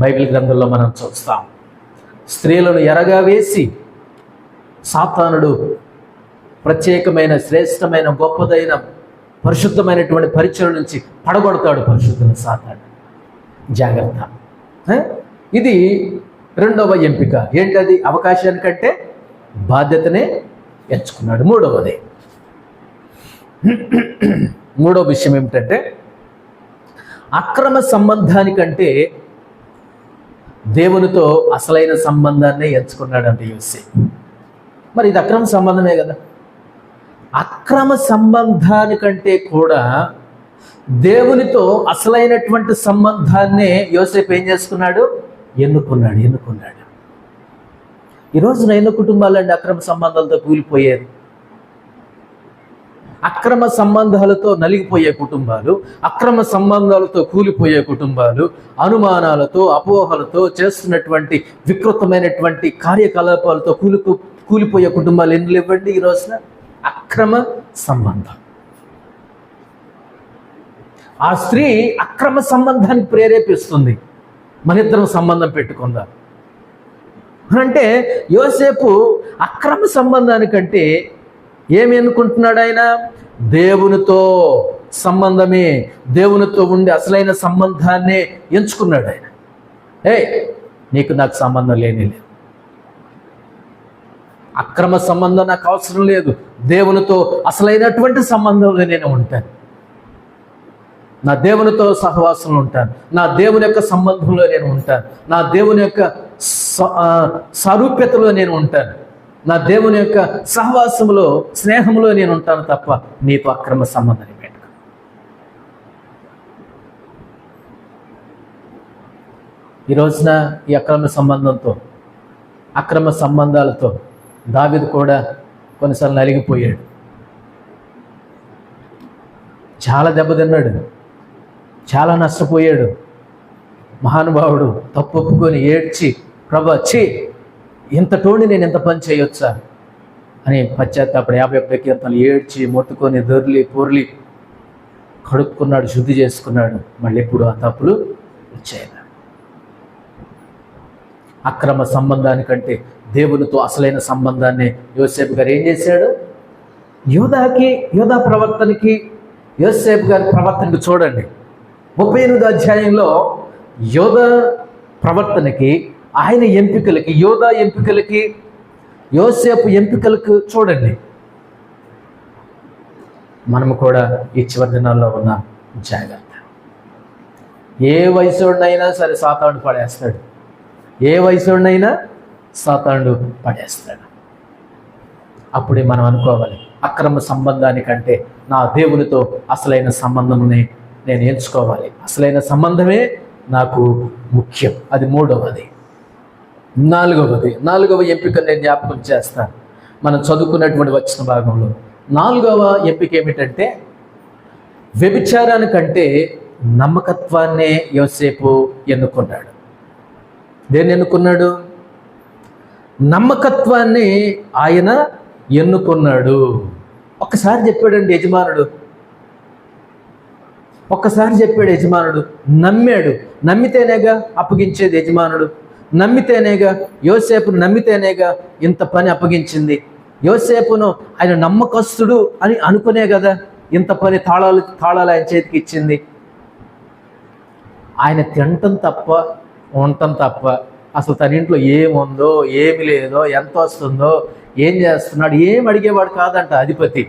[SPEAKER 1] బైబిల్ గ్రంథంలో మనం చూస్తాం. స్త్రీలను ఎరగా వేసి సాతానుడు ప్రత్యేకమైన, శ్రేష్టమైన, గొప్పదైన, పరిశుద్ధమైనటువంటి పరిచయం నుంచి పడగొడతాడు పరిశుద్ధుల సాతాను. జాగ్రత్త. ఇది రెండవ ఎంపిక. ఏంటది? అవకాశానికంటే బాధ్యతనే ఎంచుకున్నాడు. మూడవ విషయం ఏమిటంటే అక్రమ సంబంధానికంటే దేవునితో అసలైన సంబంధాన్ని ఎంచుకున్నాడంటే యోసేపు. మరి ఇది అక్రమ సంబంధమే కదా. అక్రమ సంబంధానికంటే కూడా దేవునితో అసలైనటువంటి సంబంధాన్నే యోసేపు ఏం చేసుకున్నాడు? ఎన్నుకున్నాడు. ఈరోజున ఎన్నో కుటుంబాలండి అక్రమ సంబంధాలతో కూలిపోయేది. అక్రమ సంబంధాలతో నలిగిపోయే కుటుంబాలు, అక్రమ సంబంధాలతో కూలిపోయే కుటుంబాలు, అనుమానాలతో అపోహలతో చేస్తున్నటువంటి వికృతమైనటువంటి కార్యకలాపాలతో కూలిపోయే కుటుంబాలు ఎన్ని లేవండి ఈ రోజున? అక్రమ సంబంధం. ఆ స్త్రీ అక్రమ సంబంధానికి ప్రేరేపిస్తుంది. మన ఇద్దరం సంబంధం పెట్టుకుందాం అంటే యోసేపు అక్రమ సంబంధానికంటే ఏమి ఎన్నుకుంటున్నాడు? ఆయన దేవునితో సంబంధమే, దేవునితో ఉండే అసలైన సంబంధాన్నే ఎంచుకున్నాడు. ఆయన నీకు నాకు సంబంధం లేదు, అక్రమ సంబంధం నాకు అవసరం లేదు, దేవునితో అసలైనటువంటి సంబంధంలో నేను ఉంటాను, నా దేవునితో సహవాసంలో ఉంటాను, నా దేవుని యొక్క సంబంధంలో నేను ఉంటాను, నా దేవుని యొక్క సారూప్యతలో నేను ఉంటాను, నా దేవుని యొక్క సహవాసంలో స్నేహంలో నేను ఉంటాను తప్ప నీతో అక్రమ సంబంధాన్ని పెట్టుకో. ఈ రోజున ఈ అక్రమ సంబంధాలతో దావీదు కూడా కొన్నిసార్లు నలిగిపోయాడు, చాలా దెబ్బతిన్నాడు, చాలా నష్టపోయాడు. మహానుభావుడు తప్పు ఒప్పుకొని ఏడ్చి, ప్రభా ఇంత టోని నేను ఎంత పని చేయొచ్చా అని పశ్చాత్తాపడి 51 కీర్తనలు ఏడ్చి మొత్తుకొని దొర్లి పొర్లి కడుక్కున్నాడు, శుద్ధి చేసుకున్నాడు. మళ్ళీ ఎప్పుడు ఆ తప్పులు వచ్చాయి. అక్రమ సంబంధానికంటే దేవునితో అసలైన సంబంధాన్ని యోసేపు గారు ఏం చేశాడు? యోధా ప్రవర్తనకి యోసేపు గారి ప్రవర్తనకి చూడండి. 38వ అధ్యాయంలో యోధా ప్రవర్తనకి, ఆయన ఎంపికలకి, యోధా ఎంపికలకి, యోసేపు ఎంపికలకు చూడండి. మనము కూడా ఈ చివరి దినాల్లో ఉన్న జాగ్రత్త. ఏ వయసుడినైనా సరే సాతానుడు పడేస్తాడు, ఏ వయసుడినైనా సాతానుడు పడేస్తాడు. అప్పుడే మనం అనుకోవాలి, అక్రమ సంబంధానికంటే నా దేవునితో అసలైన సంబంధమునే నేను ఎంచుకోవాలి, అసలైన సంబంధమే నాకు ముఖ్యం. అది మూడవది. నాలుగవ ఎంపిక నేను జ్ఞాపకం చేస్తాను మనం చదువుకున్నటువంటి వచ్చిన భాగంలో. 4వ ఎంపిక ఏమిటంటే వ్యభిచారానికంటే నమ్మకత్వాన్నే యోసేపు ఎన్నుకున్నాడు. దేన్ని ఎన్నుకున్నాడు? నమ్మకత్వాన్ని ఆయన ఎన్నుకున్నాడు. ఒక్కసారి చెప్పాడండి యజమానుడు, నమ్మాడు. నమ్మితేనేగా అప్పగించేది యజమానుడు, నమ్మితేనేగా యోసేపును నమ్మితేనేగా ఇంత పని అప్పగించింది. యోసేపును ఆయన నమ్మకస్తుడు అని అనుకునే కదా ఇంత పని తాళాలు ఆయన చేతికి ఇచ్చింది. ఆయన తినటం తప్ప ఉండటం తప్ప అసలు తన ఇంట్లో ఏముందో ఏమి లేదో ఎంత వస్తుందో ఏం చేస్తున్నాడు ఏం అడిగేవాడు కాదంట అధిపతి.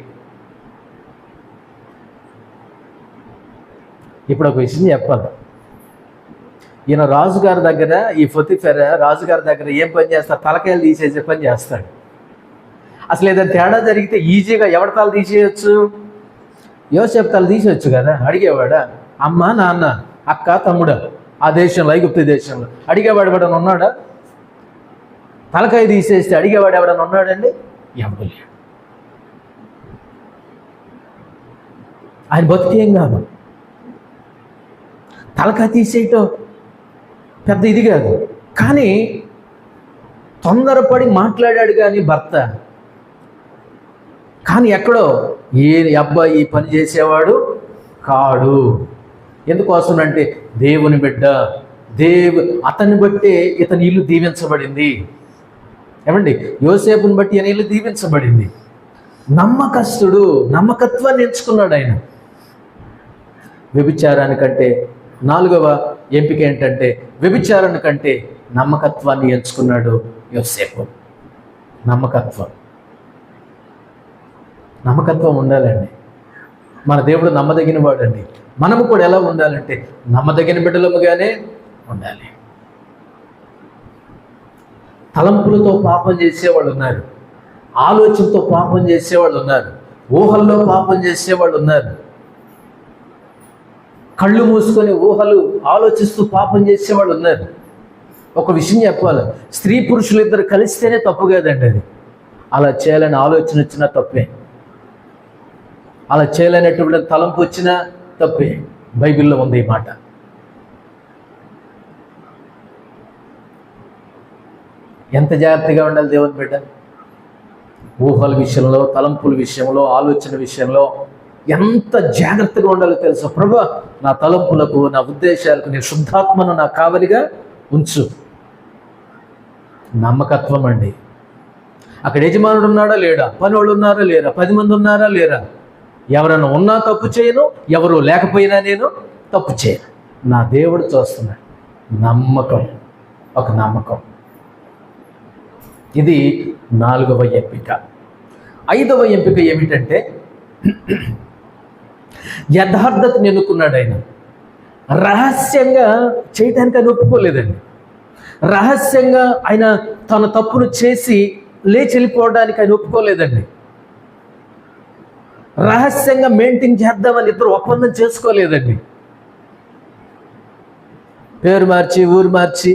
[SPEAKER 1] ఇప్పుడు ఒక విషయం చెప్పాలి. ఈయన రాజుగారి దగ్గర, ఈ పొతిఫెర రాజుగారి దగ్గర ఏం పని చేస్తాడు? తలకాయలు తీసేసే పని చేస్తాడు. అసలు ఏదైనా తేడా జరిగితే ఈజీగా ఎవరి తల తీసేయచ్చు? యోసేపు తల తీసేయచ్చు కదా. అడిగేవాడా? అమ్మ, నాన్న, అక్క, తమ్ముడా? ఆ దేశంలో, ఐగుప్తు దేశంలో అడిగేవాడు ఎవడన్నా ఉన్నాడా? తలకాయ తీసేస్తే అడిగేవాడు ఎవడన్నా ఉన్నాడండి? ఎవడు లేడు. ఆయన బతికేం కాదు. తలకాయ తీసేయటం పెద్ద ఇది కాదు. కానీ తొందరపడి మాట్లాడాడు కానీ భర్త. కానీ ఎక్కడో ఈ అబ్బాయి ఈ పని చేసేవాడు కాడు. ఎందుకోసమంటే దేవుని బిడ్డ, అతన్ని బట్టే ఇతని ఇల్లు దీవించబడింది. ఏమండి? యోసేపుని బట్టి ఆయన ఇల్లు దీవించబడింది. నమ్మకస్తుడు, నమ్మకత్వాన్ని ఎంచుకున్నాడు ఆయన. వ్యభిచారానికంటే 4వ ఎంపిక ఏంటంటే వ్యభిచారణ కంటే నమ్మకత్వాన్ని ఎంచుకున్నాడు యోసేపు. నమ్మకత్వం ఉండాలండి. మన దేవుడు నమ్మదగిన వాడండి. మనము కూడా ఎలా ఉండాలంటే నమ్మదగిన బిడ్డలముగానే ఉండాలి. తలంపులతో పాపం చేసేవాళ్ళు ఉన్నారు, ఆలోచనతో పాపం చేసేవాళ్ళు ఉన్నారు, ఊహల్లో పాపం చేసేవాళ్ళు ఉన్నారు, కళ్ళు మూసుకొని ఊహలు ఆలోచిస్తూ పాపం చేసేవాళ్ళు ఉన్నారు. ఒక విషయం చెప్పాలి, స్త్రీ పురుషులు ఇద్దరు కలిస్తేనే తప్పు కాదండి. అది అలా చేయాలని ఆలోచన వచ్చినా తప్పే, అలా చేయలేనటువంటి తలంపు వచ్చినా తప్పే. బైబిల్లో ఉంది ఈ మాట. ఎంత జాగ్రత్తగా ఉండాలి దేవుని బిడ్డ. ఊహల విషయంలో, తలంపుల విషయంలో, ఆలోచన విషయంలో ఎంత జాగ్రత్తగా ఉండాలో తెలుసు. ప్రభువా, నా తలంపులకు, నా ఉద్దేశాలకు నీ శుద్ధాత్మను నా కావలిగా ఉంచు. నమ్మకత్వం అండి. అక్కడ యజమానుడు ఉన్నాడా లేడా, పని వాళ్ళు ఉన్నారా లేరా, 10 మంది ఉన్నారా లేరా, ఎవరైనా ఉన్నా తప్పు చేయను, ఎవరు లేకపోయినా నేను తప్పు చేయను. నా దేవుడు చూస్తున్నాడు. నమ్మకం, ఒక నమ్మకం. ఇది 4వ ఎంపిక. 5వ ఎంపిక ఏమిటంటే యథార్థతను ఎన్నుకున్నాడు ఆయన. రహస్యంగా చేయటానికి ఆయన ఒప్పుకోలేదండి. రహస్యంగా ఆయన తన తప్పును చేసి లేచి వెళ్ళిపోవడానికి ఆయన ఒప్పుకోలేదండి. రహస్యంగా మెయింటైన్ చేద్దామని ఇద్దరు ఒప్పందం చేసుకోలేదండి. పేరు మార్చి, ఊరు మార్చి,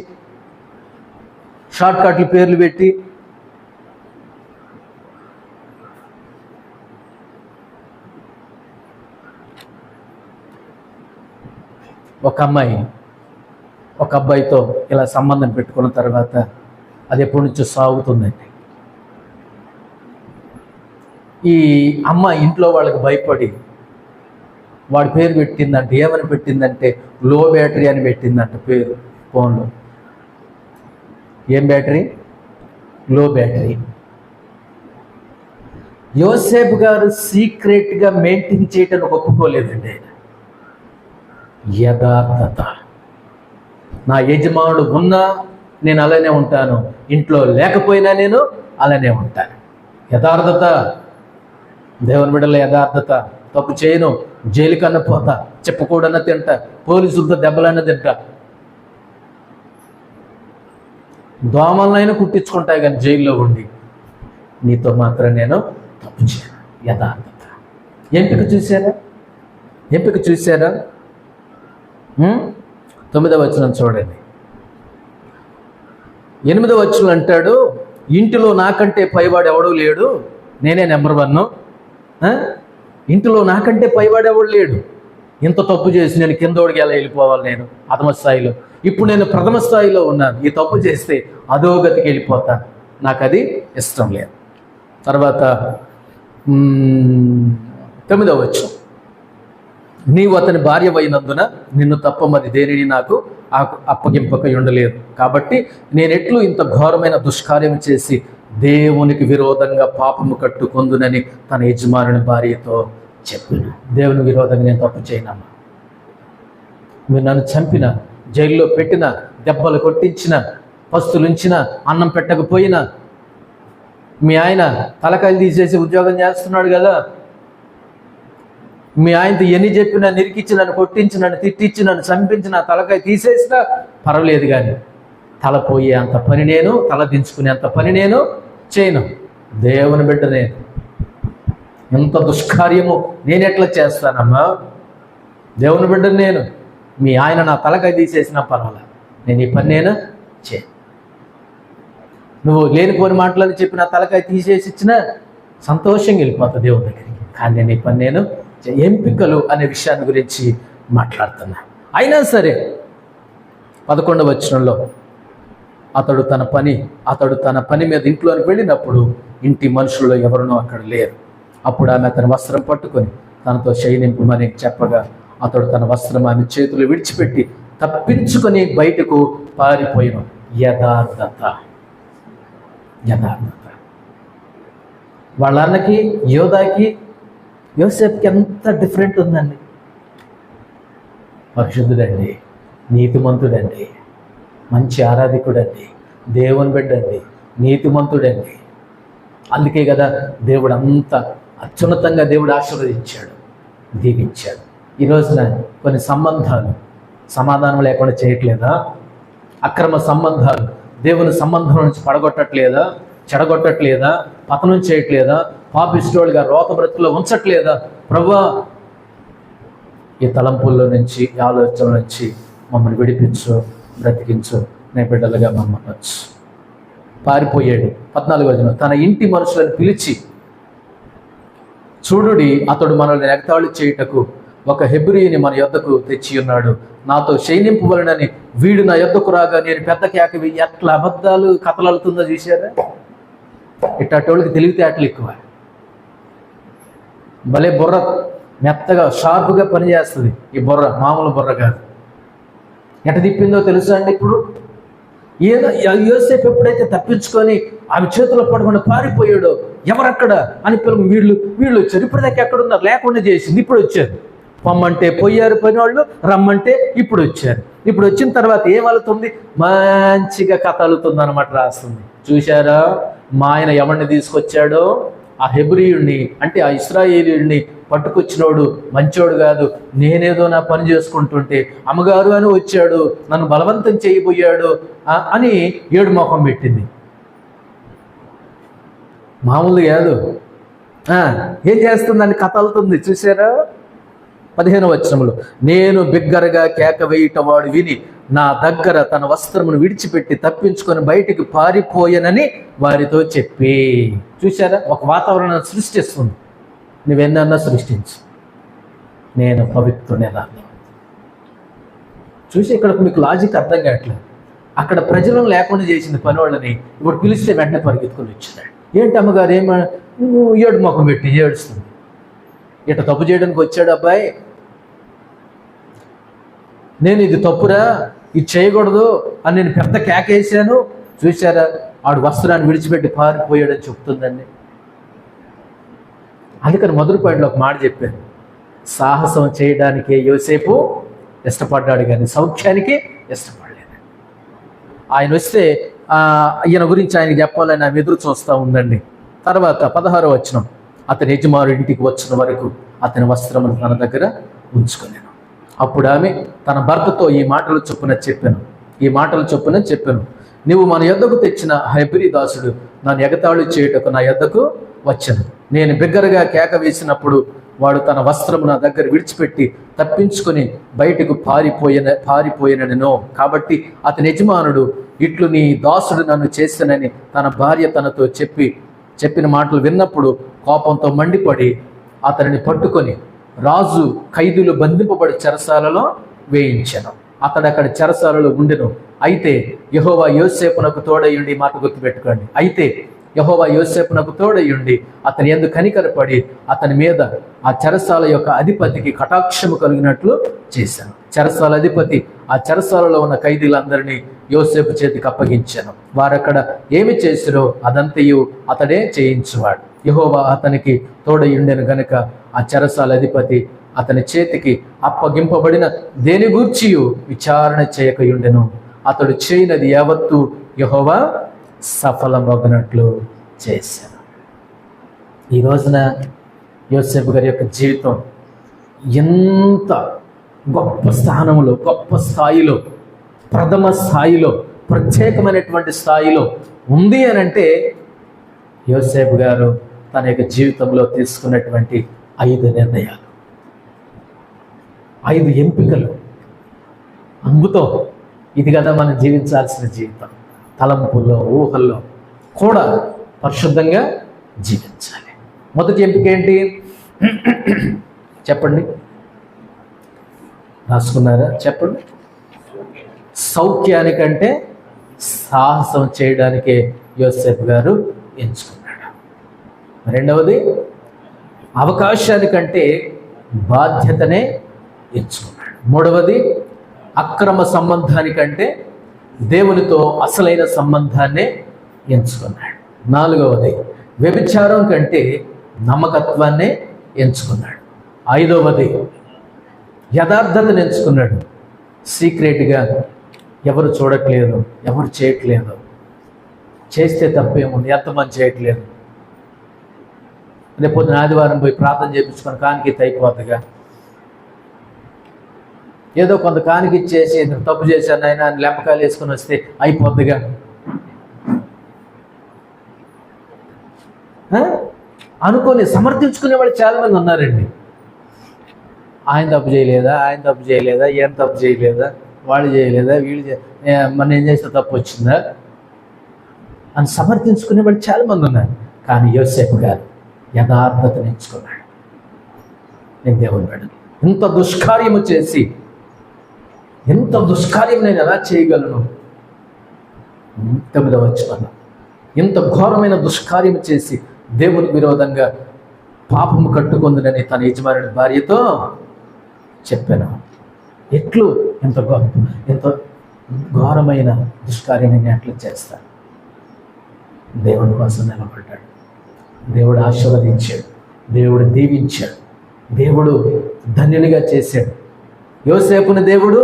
[SPEAKER 1] షార్ట్ కట్లు పేర్లు పెట్టి ఒక అమ్మాయి ఒక అబ్బాయితో ఇలా సంబంధం పెట్టుకున్న తర్వాత అది ఎప్పటి నుంచో సాగుతుందండి. ఈ అమ్మాయి ఇంట్లో వాళ్ళకి భయపడి వాడి పేరు పెట్టిందంటే, ఏమని పెట్టిందంటే లో బ్యాటరీ అని పెట్టిందంట పేరు ఫోన్లో. ఏం బ్యాటరీ? లో బ్యాటరీ. యోసేపు గారు సీక్రెట్గా మెయింటైన్ చేయటానికి ఒప్పుకోలేదండి ఆయన. యథార్థత. నా యజమానుడు ఉన్నా నేను అలానే ఉంటాను, ఇంట్లో లేకపోయినా నేను అలానే ఉంటాను. యథార్థత. దేవుని బిడ్డల యథార్థత. తప్పు చేయను, జైలుకన్నా పోతా, చెప్పకూడన్నా తింటా, పోలీసులతో దెబ్బలన్నా తింటా, దోమలనైనా కుట్టించుకుంటాయి కానీ జైల్లో ఉండి నీతో మాత్రం నేను తప్పు చేయను. యథార్థత. ఎంపిక చూసారా? 9వ వచనం చూడండి. 8వ వచనం అంటాడు, ఇంటిలో నాకంటే పైవాడు ఎవడూ లేడు, నేనే నెంబర్ 1. ఇంటిలో నాకంటే పైవాడు ఎవడు లేడు. ఇంత తప్పు చేసి నేను కిందోడికి ఎలా వెళ్ళిపోవాలి? నేను అధమ స్థాయిలో, ఇప్పుడు నేను ప్రథమ స్థాయిలో ఉన్నాను. ఈ తప్పు చేస్తే అధోగతికి వెళ్ళిపోతాను, నాకు అది ఇష్టం లేదు. తర్వాత 9వ వచనం, నీవు అతని భార్యవైనందున నిన్ను తప్ప మరి దేనిని నాకు అప్పగింపక ఉండలేదు. కాబట్టి నేనెట్లు ఇంత ఘోరమైన దుష్కార్యం చేసి దేవునికి విరోధంగా పాపము కట్టుకొందునని తన యజమానుని భార్యతో చెప్పాను. దేవుని విరోధంగా నేను తప్పు చేయనమ్మా. మీరు నన్ను చంపిన, జైల్లో పెట్టిన, దెబ్బలు కొట్టించిన, పస్తులుంచిన, అన్నం పెట్టకపోయినా, మీ ఆయన తలకాయలు తీసేసి ఉద్యోగం చేస్తున్నాడు కదా, మీ ఆయనతో ఎన్ని చెప్పినా, నిరికిచ్చి, నన్ను కొట్టించి, నన్ను తిట్టించి, నన్ను చంపించి, నా తలకాయ తీసేసినా పర్వాలేదు, కానీ తల పోయే అంత పని నేను, తల దించుకునే అంత పని నేను చేయను. దేవుని బిడ్డ నేను. ఎంత దుష్కార్యము నేను ఎట్లా చేస్తానమ్మా? దేవుని బిడ్డ నేను. మీ ఆయన నా తలకాయ తీసేసినా పర్వాలేదు, నేను ఈ పని నేను చేయను. నువ్వు లేనిపోని మాటలని చెప్పి నా తలకాయ తీసేసి ఇచ్చినా సంతోషంగా వెళ్ళిపోతా దేవుని దగ్గరికి, కానీ నేను ఈ పని నేను. ఎంపికలు అనే విషయాన్ని గురించి మాట్లాడుతున్నా. అయినా సరే 11వ వచనంలో అతడు తన పని మీద ఇంట్లోకి వెళ్ళినప్పుడు ఇంటి మనుషుల్లో ఎవరునో అక్కడ లేరు. అప్పుడు ఆమె అతని వస్త్రం పట్టుకొని తనతో శయనింపమని చెప్పగా అతడు తన వస్త్రం ఆమె చేతులు విడిచిపెట్టి తప్పించుకొని బయటకు పారిపోయాను. యథార్థత. వాళ్ళ అన్నకి, యోధాకి, యోసేపుకి ఎంత డిఫరెంట్ ఉందండి. పరిశుద్ధుడండి, నీతిమంతుడండి, మంచి ఆరాధికుడండి, దేవుని బిడ్డండి, నీతిమంతుడండి. అందుకే కదా దేవుడు అంత అత్యున్నతంగా దేవుడు ఆశీర్వదించాడు, దీవించాడు. ఈ రోజున కొన్ని సంబంధాలు సమాధానం లేకుండా చేయట్లేదా? అక్రమ సంబంధాలు దేవుని సంబంధం నుంచి పడగొట్టట్లేదా? చెడగొట్టట్లేదా? పతనం చేయట్లేదా? పాపిష్టోళ్ళుగా రోత బ్రతుకులో ఉంచట్లేదా? ప్రభువా, ఈ తలంపుల్లో నుంచి, ఈ ఆలోచనల నుంచి మమ్మల్ని విడిపించు, బ్రతికించు, నే బిడ్డలుగా మమ్మల్ని వచ్చు. పారిపోయాడు. 14వ వచనం, తన ఇంటి మనుషులను పిలిచి, చూడుడి, అతడు మనల్ని ఎగతాళి చేయుటకు ఒక హెబ్రీయుని మన యొద్దకు తెచ్చి ఉన్నాడు. నాతో శయనింపవలనని వీడు నా యొద్దకు రాగా నేను పెద్ద కేక వేయి. ఎట్లా అబద్ధాలు కథలు అలుతుందో చూశారా? ఇట్టోళ్ళకి తెలివితేటలు ఎక్కువ. భలే బుర్ర మెత్తగా షార్ప్గా పనిచేస్తుంది ఈ బుర్ర, మామూలు బుర్ర కాదు. ఎట తిప్పిందో తెలుసా అండి? ఇప్పుడు యోసేపు ఎప్పుడైతే తప్పించుకొని ఆమె చేతిలో పడకుండా పారిపోయాడో, ఎవరక్కడ అని వీళ్ళు వచ్చారు. ఇప్పటిదాకా ఎక్కడున్నారు? లేకుండా చేసింది, ఇప్పుడు వచ్చారు. పొమ్మంటే పోయారు పని వాళ్ళు, రమ్మంటే ఇప్పుడు వచ్చారు. ఇప్పుడు వచ్చిన తర్వాత ఏం అలుతుంది? మంచిగా కథ అలుతుంది అనమాట, రాస్తుంది. చూశారా, మా ఆయన ఎవరిని తీసుకొచ్చాడో, ఆ హెబ్రీయుడిని, అంటే ఆ ఇశ్రాయేలీయుడిని పట్టుకొచ్చినోడు మంచోడు కాదు. నేనేదో నా పని చేసుకుంటుంటే అమ్మగారు అని వచ్చాడు, నన్ను బలవంతం చేయబోయాడు అని ఏడు మొహం పెట్టింది. మామూలు కాదు. ఏం చేస్తుందని కథ అలుతుంది. చూసారా? 15వ వచనంలో, నేను బిగ్గరగా కేక వేయటవాడు విని నా దగ్గర తన వస్త్రమును విడిచిపెట్టి తప్పించుకొని బయటికి పారిపోయానని వారితో చెప్పి. చూసారా? ఒక వాతావరణం సృష్టిస్తుంది. నువ్వెన్నన్నా సృష్టించు, నేను పవిత్రునేదాన్ని. చూసి ఇక్కడ మీకు లాజిక్ అర్థం కావట్లేదు. అక్కడ ప్రజలను లేకుండా చేసింది పని వాళ్ళని, ఇప్పుడు పిలిస్తే వెంటనే పరిగెత్తుకొని వచ్చినాడు. ఏంటి అమ్మగారు నువ్వు ఏడు ముఖం పెట్టి ఏడుస్తుంది? ఇట్లా తప్పు చేయడానికి వచ్చాడు అబ్బాయి, నేను ఇది తప్పురా, ఇది చేయకూడదు అని నేను పెద్ద కేకేసాను. చూశారా? ఆడు వస్త్రాన్ని విడిచిపెట్టి పారిపోయాడని చెప్తుందండి. అందుకని మొదటి పాయింట్లో ఒక మాట చెప్పాను, సాహసం చేయడానికే యోసేపు ఇష్టపడ్డాడు కానీ సౌఖ్యానికి ఇష్టపడలేదు. ఆయన వస్తే ఈయన గురించి ఆయనకి చెప్పాలని ఆమె ఎదురు చూస్తూ ఉందండి. తర్వాత 16వ వచనం, అతని యజమానుడి ఇంటికి వచ్చిన వరకు అతని వస్త్రమును తన దగ్గర ఉంచుకున్నాను. అప్పుడు ఆమె తన భర్తతో ఈ మాటలు చొప్పున చెప్పాను, నువ్వు మన యొద్దకు తెచ్చిన హెబ్రీ దాసుడు నన్ను ఎగతాళి చేయుటకు నా యొద్దకు వచ్చాను. నేను బిగ్గరగా కేక వేసినప్పుడు వాడు తన వస్త్రము నా దగ్గర విడిచిపెట్టి తప్పించుకొని బయటకు పారిపోయినను. కాబట్టి అతని యజమానుడు, ఇట్లు నీ దాసుడు నన్ను చేశానని తన భార్య తనతో చెప్పిన మాటలు విన్నప్పుడు కోపంతో మండిపడి అతనిని పట్టుకొని రాజు ఖైదులు బంధింపబడి చెరసాలలో వేయించాను. అతడు అక్కడ చెరసాలలో ఉండెను. అయితే యెహోవా యోసేపునకు తోడయుండి, మాట గుర్తుపెట్టుకోండి, అయితే యెహోవా యోసేపునకు తోడయుండి అతని యందు కనికరపడి అతని మీద ఆ చెరసాల యొక్క అధిపతికి కటాక్షము కలిగినట్లు చేశాను. చెరసాల అధిపతి ఆ చెరసాలలో ఉన్న ఖైదీలందరినీ యోసేపు చేతికి అప్పగించాను. వారక్కడ ఏమి చేసిరో అదంతయు అతడే చేయించువాడు. యెహోవా అతనికి తోడయుండెను గనుక ఆ చెరసాల అధిపతి అతని చేతికి అప్పగింపబడిన దేని గూర్చియు విచారణ చేయకయుండెను. అతడు చేయనది యావత్తు యెహోవా సఫలమగునట్లు చేశాను. ఈ రోజున యోసేపు గారి యొక్క జీవితం ఎంత గొప్ప స్థానంలో, గొప్ప స్థాయిలో, ప్రథమ స్థాయిలో, ప్రత్యేకమైనటువంటి స్థాయిలో ఉంది అని అంటే యోసేపు గారు తన యొక్క జీవితంలో తీసుకున్నటువంటి 5 నిర్ణయాలు, 5 ఎంపికలు, అద్భుతం. ఇది కదా మనం జీవించాల్సిన జీవితం. తలంపుల్లో, ఊహల్లో కూడా పరిశుద్ధంగా జీవించాలి. మొదటి ఎంపిక ఏంటి చెప్పండి? రాసుకున్నారా? చెప్పండి. సౌఖ్యానికంటే సాహసం చేయడానికే యోసేపు గారు ఎంచుకున్నాడు. రెండవది, అవకాశానికంటే బాధ్యతనే ఎంచుకున్నాడు. మూడవది, అక్రమ సంబంధానికంటే దేవునితో అసలైన సంబంధాన్నే ఎంచుకున్నాడు. నాలుగవది, వ్యభిచారం కంటే నమ్మకత్వాన్నే ఎంచుకున్నాడు. ఐదవది, యథార్థతను ఎంచుకున్నాడు. సీక్రెట్గా ఎవరు చూడట్లేదు, ఎవరు చేయట్లేదు. చేస్తే తప్పేముంది, ఎంతమంది చేయట్లేదు. రేపు పొద్దున ఆదివారం పోయి ప్రార్థన చేయించుకొని కానికీత అయిపోద్దిగా. ఏదో కొంత కానికిచ్చేసి తప్పు చేశాను ఆయన లెంపకాయలు వేసుకొని వస్తే అయిపోద్దిగా. అనుకొని సమర్థించుకునే వాళ్ళు చాలామంది ఉన్నారండి. ఆయన తప్పు చేయలేదా, ఆయన తప్పు చేయలేదా, ఏం తప్పు చేయలేదా, వాళ్ళు చేయలేదా, వీళ్ళు మన ఏం చేస్తే తప్పు వచ్చిందా అని సమర్థించుకునే వాళ్ళు చాలామంది ఉన్నారు. కానీ యోసేపు గారు యథార్థతను ఎంచుకున్నాడు. నేను దేవుని బిడ్డను, ఇంత దుష్కార్యము చేసి ఎంత దుష్కార్యం నేను ఎలా చేయగలను? 9వ వచనం, ఇంత ఘోరమైన దుష్కార్యం చేసి దేవునికి విరోధంగా పాపము కట్టుకుందని తన యజమానుడి భార్యతో చెప్పాను. ఎట్లు ఎంత ఘోరమైన దుష్కార్యం నేను ఎట్లా చేస్తాను? దేవుని కోసం నిలబడ్డాడు. దేవుడు ఆశీర్వదించాడు, దేవుడు దీవించాడు, దేవుడు ధన్యునిగా చేశాడు. యోసేపుని దేవుడు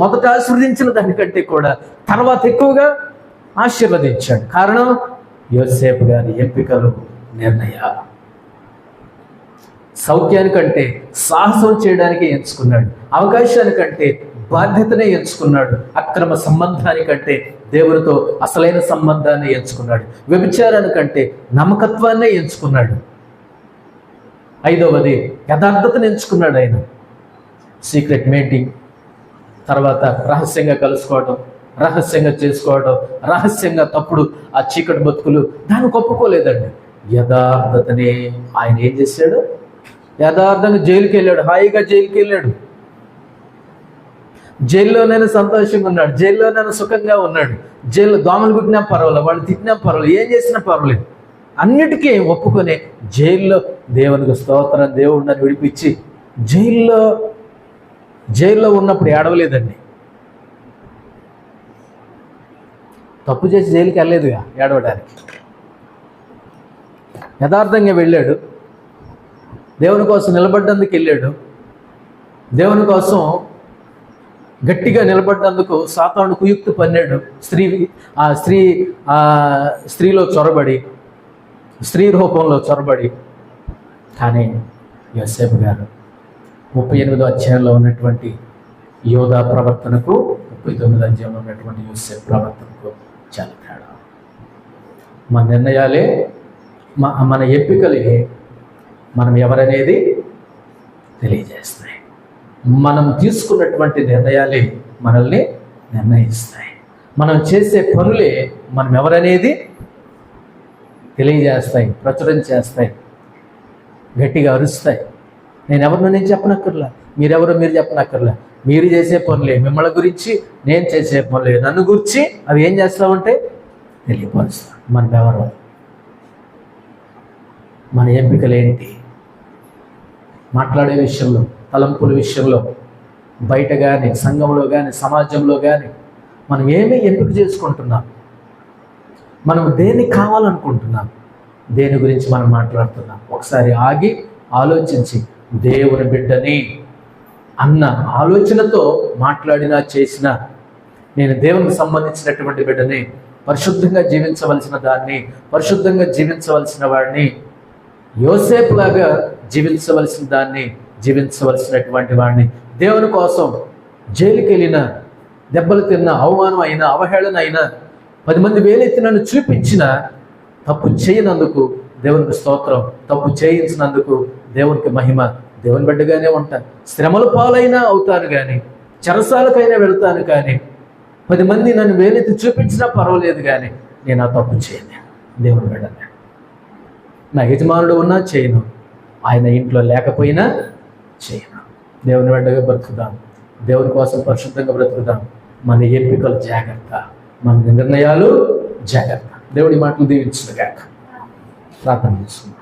[SPEAKER 1] మొదట ఆశీర్వదించిన దానికంటే కూడా తర్వాత ఎక్కువగా ఆశీర్వదించాడు. కారణం యోసేపు గారి ఎంపికలు, నిర్ణయాలు. సౌఖ్యానికంటే సాహసం చేయడానికి ఎంచుకున్నాడు, అవకాశానికంటే బాధ్యతనే ఎంచుకున్నాడు, అక్రమ సంబంధానికంటే దేవునితో అసలైన సంబంధాన్ని ఎంచుకున్నాడు, వ్యభిచారానికంటే నమ్మకత్వాన్నే ఎంచుకున్నాడు. 5వది యథార్థతను ఎంచుకున్నాడు. ఆయన సీక్రెట్ మీటింగ్, తర్వాత రహస్యంగా కలుసుకోవడం, రహస్యంగా చేసుకోవడం, రహస్యంగా తప్పుడు ఆ చీకటి బతుకులు, దాన్ని ఒప్పుకోలేదండి. యథార్థతనే ఆయన ఏం చేశాడు? యథార్థంగా జైలుకి వెళ్ళాడు, హాయిగా జైలుకి వెళ్ళాడు. జైల్లోనైనా సంతోషంగా ఉన్నాడు, జైల్లోనైనా సుఖంగా ఉన్నాడు. జైల్లో దోమలు కుట్టినా పర్వాలేదు, వాళ్ళు తిట్టినా పర్వాలేదు, ఏం చేసినా పర్వాలేదు, అన్నిటికీ ఒప్పుకొని జైల్లో దేవునికి స్తోత్రం, దేవుడు నన్ను విడిపించి జైల్లో ఉన్నప్పుడు ఏడవలేదండి. తప్పు చేసి జైలుకి వెళ్ళలేదుగా ఏడవడానికి. యథార్థంగా వెళ్ళాడు, దేవుని కోసం నిలబడ్డందుకు వెళ్ళాడు. దేవుని కోసం గట్టిగా నిలబడ్డందుకు సాతాను కుయుక్తి పన్నాడు. స్త్రీలో చొరబడి, స్త్రీ రూపంలో చొరబడి. కానీ యోసేపు గారు 38వ అధ్యాయంలో ఉన్నటువంటి యోధా ప్రవర్తనకు 39వ అధ్యాయంలో ఉన్నటువంటి యోసేపు ప్రవర్తనకు చాలా తేడా. మన నిర్ణయాలే, మన ఎంపికలే మనం ఎవరనేది తెలియజేస్తాయి. మనం తీసుకున్నటువంటి నిర్ణయాలే మనల్ని నిర్ణయిస్తాయి. మనం చేసే పనులే మనం ఎవరనేది తెలియజేస్తాయి, ప్రచురం చేస్తాయి, గట్టిగా అరుస్తాయి. నేను చెప్పనక్కర్లా, మీరెవరో మీరు చెప్పనక్కర్లా. మీరు చేసే పనులే, మిమ్మల్ని గురించి నేను చేసే పనులే, నన్ను గురించి అవి ఏం చేస్తామంటే తెలియపరుస్తాం. మనం ఎవరు, మన ఎంపికలు ఏంటి, మాట్లాడే విషయంలో, తలంపుల విషయంలో, బయట కానీ, సంఘంలో కానీ, సమాజంలో కానీ మనం ఏమీ ఎంపిక చేసుకుంటున్నాం? మనం దేన్ని కావాలనుకుంటున్నాం? దేని గురించి మనం మాట్లాడుతున్నాం? ఒకసారి ఆగి ఆలోచించి దేవుని బిడ్డని అన్న ఆలోచనతో మాట్లాడినా చేసినా, నేను దేవునికి సంబంధించినటువంటి బిడ్డని, పరిశుద్ధంగా జీవించవలసిన దాన్ని, పరిశుద్ధంగా జీవించవలసిన వాడిని, యోసేపులాగా జీవించవలసిన దాన్ని, జీవించవలసినటువంటి వాడిని, దేవుని కోసం జైలుకి వెళ్ళిన, దెబ్బలు తిన్న, అవమానం అయినా, అవహేళన అయినా, 10 మంది వేలెత్తి నన్ను చూపించిన, తప్పు చేయనందుకు దేవునికి స్తోత్రం, తప్పు చేయించినందుకు దేవునికి మహిమ. దేవుని బిడ్డగానే ఉంటాను, శ్రమల పాలైనా అవుతాను కానీ, చెరసాలకైనా వెళ్తాను కానీ, 10 మంది నన్ను వేలెత్తి చూపించినా పర్వాలేదు కానీ నేను ఆ తప్పు చేయను. దేవుని బిడ్డనే, నా యజమానుడు ఉన్నా చేయను, ఆయన ఇంట్లో లేకపోయినా చేయను. దేవుని బిడ్డగా బ్రతుకుదాం, దేవుని కోసం పరిశుద్ధంగా బ్రతుకుదాం. మన ఎంపికలు జాగ్రత్త, మన నిర్ణయాలు జాగ్రత్త. దేవుడి మాటలు దీవించుగాక. ప్రార్థన చేసుకుందాం.